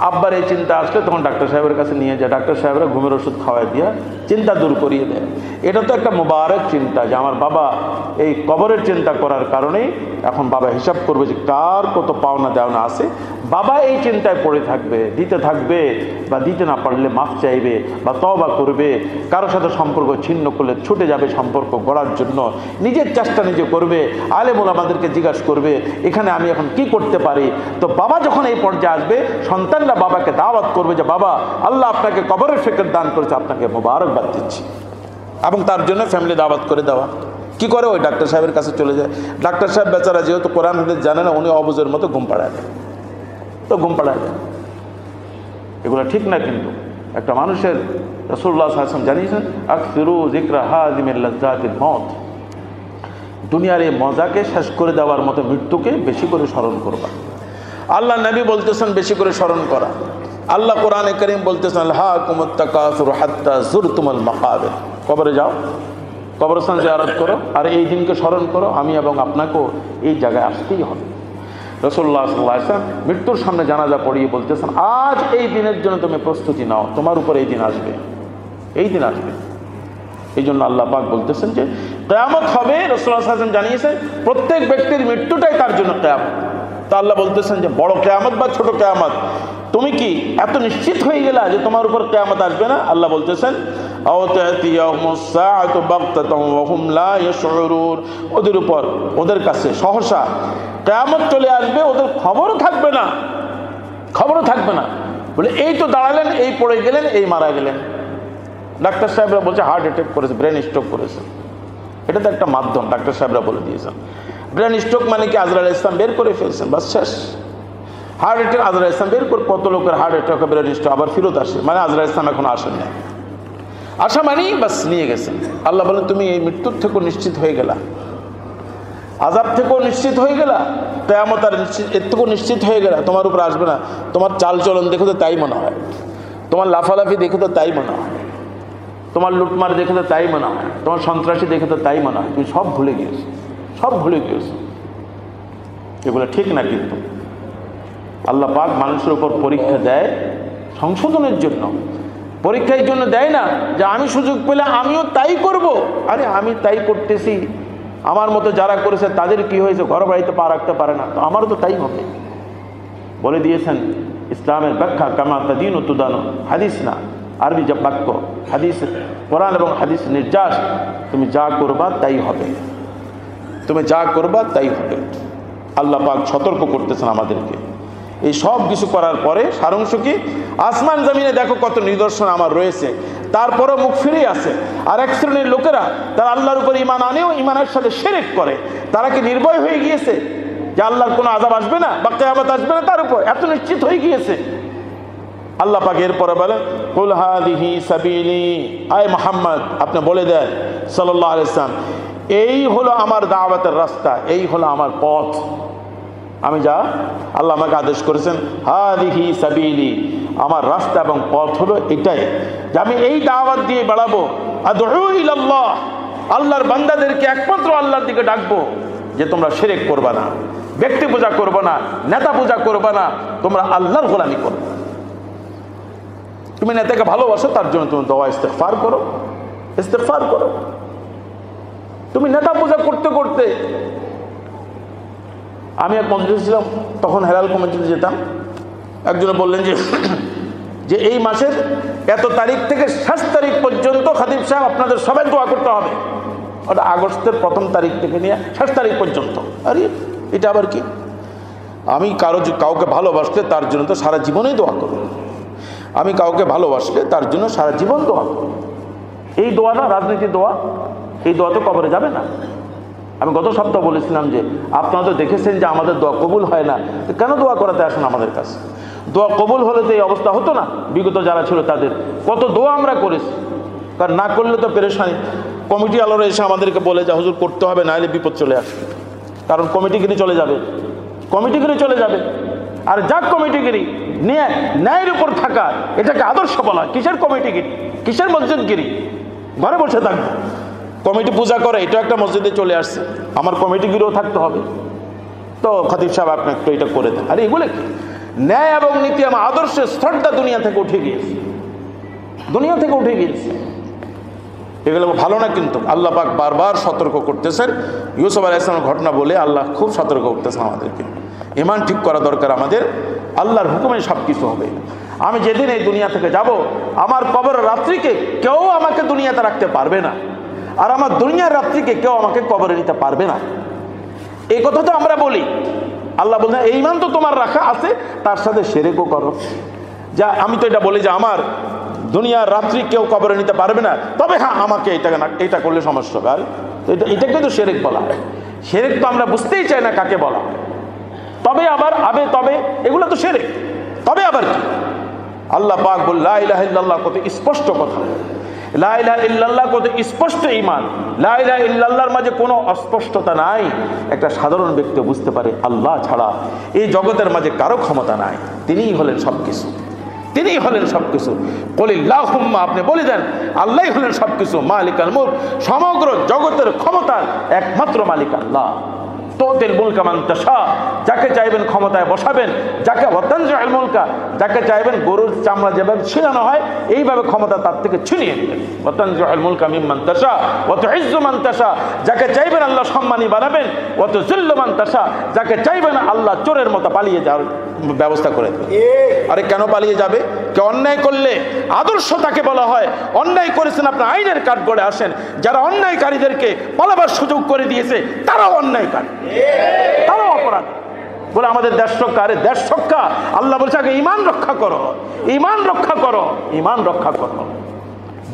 A: আব্বার এই চিন্তা আসলে তখন ডাক্তার সাহেবের কাছে নিয়ে যায়, ডাক্তার সাহেবরা ঘুমের ওষুধ খাওয়াই দিয়া চিন্তা দূর করিয়ে দেয়। এটা তো একটা মুবারক চিন্তা যে আমার বাবা এই কবরের চিন্তা করার কারণেই এখন বাবা হিসাব করবে যে কার কত পাওনা দেওনা আছে। বাবা এই চিন্তায় পড়ে থাকবে, দিতে থাকবে, বা দিতে না পারলে মাফ চাইবে বা তওবা করবে। কারোর সাথে সম্পর্ক ছিন্ন করলে ছুটে যাবে সম্পর্ক গড়ার জন্য, নিজের চেষ্টা নিজে করবে, আলেম ওলামাদেরকে জিজ্ঞাসা করবে এখানে আমি এখন কি করতে পারি। তো বাবা যখন এই পর্যায়ে আসবে, সন্তানরা বাবাকে দাওয়াত করবে যে বাবা আল্লাহ আপনাকে কবরের ফিকির দান করেছে, আপনাকে মোবারকবাদ দিচ্ছি, এবং তার জন্য ফ্যামিলি দাওয়াত করে দেওয়া। কি করে? ওই ডাক্তার সাহেবের কাছে চলে যায়। ডাক্তার সাহেব বেচারা যেহেতু কোরআন হাদিস জানে না, উনি অবুজের মতো ঘুম পাড়ায় দেয়, তো ঘুম পাড়ায় দেয়। এগুলো ঠিক না। কিন্তু একটা মানুষের, রাসূলুল্লাহ সাল্লাল্লাহু আলাইহি ওয়াসাল্লাম জানিয়েছেন আকসিরু যিকরা হাযিমিল লাজ্জাতিল মউত, দুনিয়ার এই মজাকে শেষ করে দেওয়ার মতো মৃত্যুকে বেশি করে স্মরণ করবা। আল্লাহ নবী বলতেছেন বেশি করে স্মরণ করা। আল্লাহ কোরআনে কারীম বলতেছেন আলহাকুমুত তাকাসুর হাত্তা যুরতুমুল মাকাবির, কবরে যাও, কবরস্থান জিয়ারত করো, আর এই দিনকে স্মরণ করো, আমি এবং আপনাকেও এই জায়গায় আসতেই হবে। রাসূলুল্লাহ সাল্লাল্লাহু আলাইহি ওয়াসাল্লাম মৃত্যুর সামনে জানাজা পড়িয়ে বলতেছেন আজ এই দিনের জন্য তুমি প্রস্তুতি নাও, তোমার উপর এই দিন আসবে, এই দিন আসবে। এই জন্য আল্লাহ পাক বলতেছেন যে কিয়ামত হবে। রাসূলুল্লাহ সাল্লাল্লাহু আলাইহি ওয়াসাল্লাম জানিয়েছেন প্রত্যেক ব্যক্তির মৃত্যুটাই তার জন্য কিয়ামত। তা আল্লাহ বলতেছেন যে বড় কিয়ামত বা ছোট কিয়ামত, তুমি কি এত নিশ্চিত হয়ে গেলা যে তোমার উপর কিয়ামত আসবে না? আল্লাহ বলতেছেন আও তাতিয়াহুমুস সাআতু বাগতাতাম ওয়া হুম লা ইয়াশউরুন, ওদের উপর, ওদের কাছে সহসা কিয়ামত চলে আসবে, ওদের খবরও থাকবে না, খবরও থাকবে না। বলে এই তো দাঁড়ালেন, এই পড়ে গেলেন, এই মারা গেলেন। ডাক্তার সাহেবরা বলছে হার্ট অ্যাটাক করেছে, ব্রেন স্ট্রোক করেছে। এটা তো একটা মাধ্যম, ডাক্তার সাহেবরা বলে দিয়েছেন। ব্রেন স্ট্রোক মানে কি আজরাইল ইসলাম বের করে ফেলছেন, বাস শেষ। হার্ট অ্যাটাক আজরাইল ইসলাম বের করে, কত লোকের হার্ট অ্যাটাক, ব্রেন স্ট্রোক আবার ফেরত আসে, মানে আজরাইল ইসলাম এখন আসেন না, আসা মানেই বাস নিয়ে গেছেন। আল্লাহ বলেন তুমি এই মৃত্যুর থেকেও নিশ্চিত হয়ে গেলা, আযাব থেকেও নিশ্চিত হয়ে গেলা, কিয়ামত আর নিশ্চিত, এর থেকেও নিশ্চিত হয়ে গেলা, তোমার উপর আসবে না। তোমার চাল চলন দেখে তো তাই মনে হয়, তোমার লাফালাফি দেখে তো তাই মনে হয়, তোমার লুটমার দেখে তো তাই মনে হয়, তোমার সন্ত্রাসী দেখে তো তাই মনে হয়, তুমি সব ভুলে গিয়েছো, সব ভুলে গিয়েছো। এগুলো ঠিক না। কিন্তু আল্লাহ পাক মানুষের উপর পরীক্ষা দেয় সংশোধনের জন্য, পরীক্ষার জন্য দেয় না যে আমি সুযোগ পেলে আমিও তাই করব। আরে আমি তাই করতেছি, আমার মতো যারা করেছে তাদের কি হয়েছে, ঘর বাড়িতে পা রাখতে পারে না, তো আমারও তো তাই হবে। বলে দিয়েছেন ইসলামের ব্যাখ্যা কামা তাদিনু তুদানু, হাদিস না, আরবি যে বাক্য, হাদিস, কোরআন এবং হাদিস নির্যাস, তুমি যা করবা তাই হবে, তুমি যা করবা তাই হবে। আল্লাহ পাক সতর্ক করতেছেন আমাদেরকে। এই সব কিছু করার পরে সারাংশ কি? আসমান জমিনে দেখো কত নিদর্শন আমার রয়েছে, তারপরও মুখ ফিরেই আছে। আর এক শ্রেণীর লোকেরা তারা আল্লাহর উপর ঈমান আনেও ঈমানের সাথে শিরক করে। তারা কি নির্ভয় হয়ে গিয়েছে যে আল্লাহর কোনো আযাব আসবে না বা কিয়ামত আসবে না? তার উপর এত নিশ্চিত হয়ে গিয়েছে। আল্লাহ পাক এরপরে বলেন, কুল হাদিহি সাবিলি, আয় মুহাম্মদ আপনি বলে দেন সাল্লাল্লাহু আলাইহি ওয়াসাল্লাম, এই হলো আমার দাওয়াতের রাস্তা, এই হলো আমার পথ। আমি যা আল্লাহ আমাকে আদেশ করেছেন, হাদিহি সাবিলি, আমার রাস্তা এবং পথ হলো এটাই, যে আমি এই দাওয়াত দিয়ে বাড়াবো। আদউ ইলাল্লাহ, আল্লাহর বান্দাদেরকে একমাত্র আল্লাহর দিকে ডাকবো, যে তোমরা শিরক করবা না, ব্যক্তি পূজা করবা না, নেতা পূজা করবা না, তোমরা আল্লাহর গোলামি করো। তুমি নেতাকে ভালোবাসো, তার জন্য তুমি দোয়া ইস্তেগফার করো, ইস্তেগফার করো। তুমি নেতা পূজা করতে করতে, আমি এক মসজিদে ছিলাম, তখন হেলাল কমিটিতে যেতাম। একজনে বললেন যে এই মাসের এত তারিখ থেকে শেষ তারিখ পর্যন্ত খাতিব সাহেব আপনাদের সবাই দোয়া করতে হবে। ওটা আগস্টের প্রথম তারিখ থেকে নিয়ে শেষ তারিখ পর্যন্ত। আরে এটা আবার কি? আমি কাউকে ভালোবাসলে তার জন্য তো সারা জীবনেই দোয়া করব। আমি কাউকে ভালোবাসলে তার জন্য সারা জীবন দোয়া করব। এই দোয়া না রাজনীতির দোয়া, এই দোয়া তো কবরে যাবে না। আমি গত সপ্তাহ বলেছিলাম যে আপনারা তো দেখেছেন যে আমাদের দোয়া কবুল হয় না, কেন দোয়া করাতে আসেন আমাদের কাছে? দোয়া কবুল হলে তো এই অবস্থা হতো না। বিগত যারা ছিল তাদের কত দোয়া আমরা করেছি, কারণ না করলে তো পেরেশানি। কমিটি আলোরা এসে আমাদেরকে বলে যে হুজুর করতে হবে, না হলে বিপদ চলে আসবে। কারণ কমিটিগিরি চলে যাবে, কমিটিগিরি চলে যাবে। আর যাক কমিটিগিরি নিয়ে ন্যায়ের উপর থাকা, এটাকে আদর্শ বলা। কিসের কমিটিগিরি, কিসের মসজিদগিরি? ঘরে বসে থাকবো, কমিটি পূজা করে, এটা একটা মসজিদে চলে আসছে, আমার কমিটিগিরিও থাকতে হবে। তো খতিব সাহেব আপনি একটু এটা করে দেন। আরে এগুলো কি? ন্যায় এবং নীতি আমার আদর্শের স্তরটা দুনিয়া থেকে উঠে গিয়েছে, দুনিয়া থেকে উঠে গিয়েছে। এগুলো ভালো না। কিন্তু আল্লাহ পাক বারবার সতর্ক করতেছেন। ইউসুফ আলাইহিস সালামের ঘটনা বলে আল্লাহ খুব সতর্ক করতেছেন আমাদেরকে। ঈমান ঠিক করা দরকার আমাদের, আল্লাহর হুকুমে সব কিছু হবে। আমি যেদিন এই দুনিয়া থেকে যাব, আমার কবরের রাত্রিকে কেউ আমাকে দুনিয়াতে রাখতে পারবে না, আর আমার দুনিয়ার রাত্রিকে কেউ আমাকে কবরে নিতে পারবে না। এই কথা তো আমরা বলি। আল্লাহ বলছেন এই ঈমান তো তোমার রাখা আছে, তার সাথে শিরকও করো। যা আমি তো এটা বলি যে আমার দুনিয়ার রাত্রি কেউ কবরে নিতে পারবে না, তবে হ্যাঁ আমাকে এটা করলে সমস্যা হবে। আর এটাকে তো শিরক বলা হয়। শিরক তো আমরা বুঝতেই চাই না কাকে বলা হয়। তবে আবার তবে এগুলো তো শিরক। তবে আবার কি? আল্লাহ পাক বল লা ইলাহা ইল্লাল্লাহ, কত স্পষ্ট কথা। লা ইলাহা ইল্লাল্লাহ কত স্পষ্ট ঈমান। লা ইলাহা ইল্লাল্লাহর মাঝে কোনো অস্পষ্টতা নাই। একটা সাধারণ ব্যক্তি বুঝতে পারে আল্লাহ ছাড়া এই জগতের মাঝে কারো ক্ষমতা নাই, তিনিই হলেন সবকিছু, তিনিই হলেন সবকিছু। কুলিল্লাহুম্মা, আপনি বলে দেন আল্লাহই হলেন সবকিছু। মালিকাল মুলক, সমগ্র জগতের ক্ষমতার একমাত্র মালিক আল্লাহ। তুতিল মুলকা মান তাশা, যাকে চাইবেন ক্ষমতায় বসাবেন। যাকে ওয়াতানজিউল মুলকা, যাকে চাইবেন গরুর চামড়া যেভাবে ছিনানো হয় এইভাবে ক্ষমতা তার থেকে ছিনিয়ে নেবেন। ওয়াতানজিউল মুলকা মিম্মান তাশা ওয়া তুইজ্জু মান তাশা, যাকে চাইবেন আল্লাহ সম্মানী বানাবেন। ওয়া তুযিল্লু মান তাশা, যাকে চাইবেন আল্লাহ চোরের মতো পালিয়ে যাওয়ার ব্যবস্থা করে দেবেন। আরে কেন পালিয়ে যাবে? কে অন্যায় করলে আদর্শ তাকে বলা হয়। অন্যায় করেছেন আপনি আইনের কাঠগড়ে আসেন। যারা অন্যায়কারীদেরকে পালাবার সুযোগ করে দিয়েছে তারাও অন্যায়কারী, তারাও অপরাধ। বলে আমাদের দেশ রক্ষা, আরে দেশ রক্ষা আল্লাহ বলছে আগে ঈমান রক্ষা করো, ঈমান রক্ষা করো, ঈমান রক্ষা করো।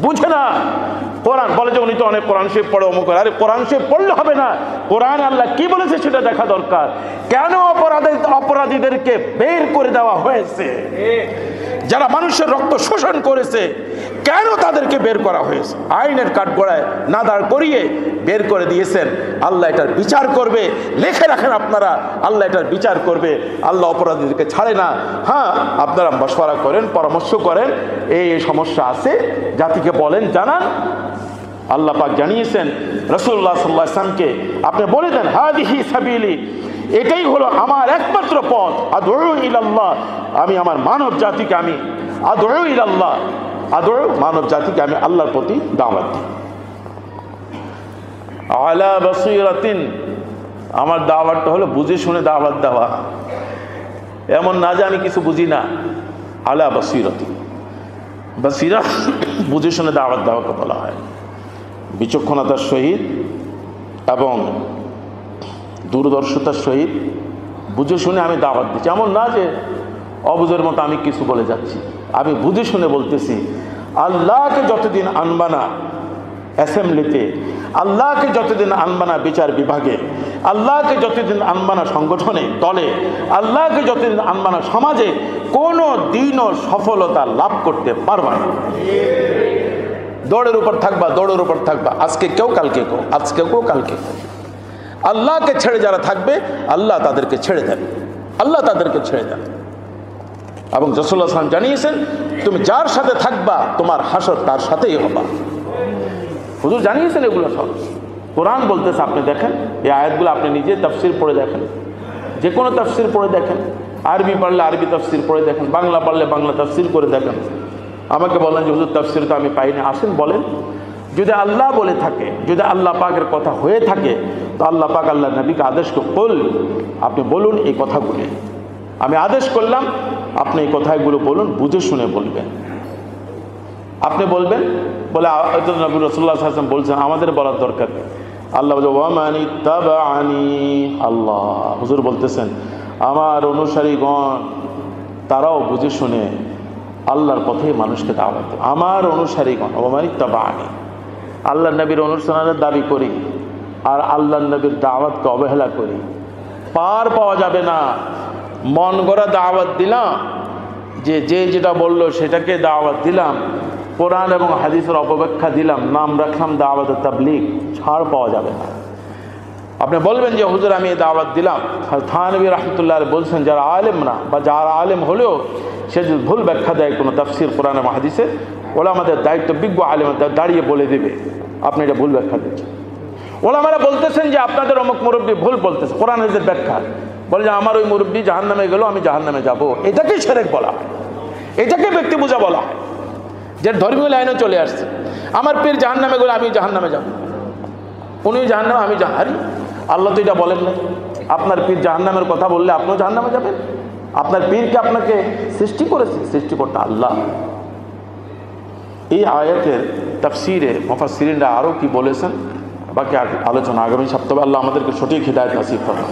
A: বুঝে না কোরআন বলে যে উনি তো অনেক কোরআন শরীফ পড়ে অমুক। আরে কোরআন শরীফ পড়লে হবে না, কোরআন আল্লাহ কি বলেছে সেটা দেখা দরকার। কেন অপরাধীদেরকে বের করে দেওয়া হয়েছে? যারা মানুষের রক্ত শোষণ করেছে কেন তাদেরকে বের করা হয়েছে? আইনের কাঠগড়ায় না দাঁড় করিয়ে বের করে দিয়েছেন। আল্লাহ এটার বিচার করবে, লিখে রাখেন আপনারা, আল্লাহ এটার বিচার করবে। আল্লাহ অপরাধীদেরকে ছাড়ে না। হ্যাঁ, আপনারা মশওয়ারা করেন, পরামর্শ করেন, এই সমস্যা আছে, জাতিকে বলেন, জানান। আল্লাহ পাক জানিয়েছেন রাসূলুল্লাহ সাল্লাল্লাহু আলাইহি ওয়াসাল্লামকে, আপনি বলে দেন হাদিহি সাবিলি, এটাই হলো আমার একমাত্র পথ। আদউ ইলাল্লাহ, আমি আমার মানব জাতিকে আমি আদউ ইলাল্লাহ, আদউ মানব জাতিকে আমি আল্লাহর প্রতি দাওয়াত দিই। আলা বাসীরাতিন, আমার দাওয়াতটা হলো বুঝে শুনে দাওয়াত দেওয়া, এমন না যে আমি কিছু বুঝি না। আলা বাসীরাতিন, বাসীরা বুঝে শুনে দাওয়াত দেওয়াকে বলা হয়। বিচক্ষণতার সহিত এবং দূরদর্শিতার সহিত বুঝে শুনে আমি দাওয়াত দিচ্ছি, এমন না যে অবুঝের মতো আমি কিছু বলে যাচ্ছি। আমি বুঝে শুনে বলতেছি, আল্লাহকে যতদিন আনবা না অ্যাসেম্বলিতে, আল্লাহকে যতদিন আনবা না বিচার বিভাগে, আল্লাহকে যতদিন আনবা না সংগঠনে দলে, আল্লাহকে যতদিন আনবা না সমাজে, কোনো দিনও সফলতা লাভ করতে পারবা না। দৌড়ের উপর থাকবা, দৌড়ের উপর থাকবা, আজকে কেউ কালকে কেউ, আজকে কেউ কালকে কেউ। আল্লাহকে ছেড়ে যারা থাকবে আল্লাহ তাদেরকে ছেড়ে দেন, আল্লাহ তাদেরকে ছেড়ে দেন। এবং রাসূলুল্লাহ সাল্লাল্লাহু আলাইহি ওয়াসাল্লাম জানিয়েছেন, তুমি যার সাথে থাকবা তোমার হাসর তার সাথেই হবা। হুজুর জানিয়েছেন এগুলো সব, কোরআন বলতেছে। আপনি দেখেন এই আয়াতগুলো, আপনি নিজে তাফসীর পড়ে দেখেন, যে কোনো তাফসীর পড়ে দেখেন, আরবি পারলে আরবি তাফসীর পড়ে দেখেন, বাংলা পারলে বাংলা তাফসীর করে দেখেন। আমাকে বলেন যে হুজুর তাফসীর তো আমি পাইনি, আসেন বলেন। যদি আল্লাহ বলে থাকে, যদি আল্লাহ পাকের কথা হয়ে থাকে, তো আল্লাহ পাক আল্লাহ নবীকে আদেশ করল, আপনি বলুন এই কথাগুলি, আমি আদেশ করলাম আপনি এই কথাগুলো বলুন, বুঝে শুনে বলবেন। আপনি বলবেন বলে নবী রাসূলুল্লাহ সাল্লাল্লাহু আলাইহি ওয়াসাল্লাম বলছেন আমাদের বলার দরকার নেই। আল্লাহ বলে ওয়ামান ইত্তাবাআনি, আল্লাহ হুজুর বলতেছেন আমার অনুসারীগণ তারাও বুঝে শুনে আল্লাহর পথে মানুষকে দাওয়াত দেয়। আমার অনুসারীগণ ওয়ামান ইত্তাবাআনি, আল্লাহ নবীর অনুসরণের দাবি করি আর আল্লাহ নবীর দাওয়াতকে অবহেলা করি, পার পাওয়া যাবে না। মন গড়া দাওয়াত দিলাম, যে যেটা বললো সেটাকে দাওয়াত দিলাম, কোরআন এবং হাদিসের অপব্যাখ্যা দিলাম, নাম রাখলাম দাওয়াতে তাবলীগ, ছাড় পাওয়া যাবে না। আপনি বলবেন যে হুজুর আমি এই দাওয়াত দিলাম, থানভী রহমতুল্লাহ বলছেন যারা আলেম না বা যারা আলেম হলেও সে যদি ভুল ব্যাখ্যা দেয় কোনো তাফসীর কোরআন এবং হাদিসে, ওলামাদের দায়িত্ব, বিজ্ঞ আলেমদের দাঁড়িয়ে বলে দেবে আপনি এটা ভুল ব্যাখ্যা দিচ্ছেন। ওলামারা বলতেছেন যে আপনাদের অমুক মুরব্বী ভুল বলতেছে, কোরআন হাদিসের ব্যাখ্যা বলে যে আমার ওই মুরব্বী জাহান্নামে গেল, আমি জাহান্নামে যাব, এটাকেই শিরক বলা হয়, এটাকে ব্যক্তি বোঝা বলা হয়। যে ধর্মীয় লাইনে চলে আসছে, আমার পীর জাহান্নামে গেলে আমি জাহান্নামে যাব, উনি জাহান্নামে আমি জাহারি, আল্লাহ তো এটা বলেন না। আপনার পীর জাহান্নামের কথা বললে আপনিও জাহান্নামে যাবেন? আপনার পীরকে আপনাকে সৃষ্টি করেছে, সৃষ্টিকর্তা আল্লাহ। এই আয়াতের তাফসীরে মুফাসসিরিনরা আরও কি বলেছেন বাকি আলোচনা আগামী সপ্তাহে। আল্লাহ আমাদেরকে সঠিক হিদায়াত নসিব করুন।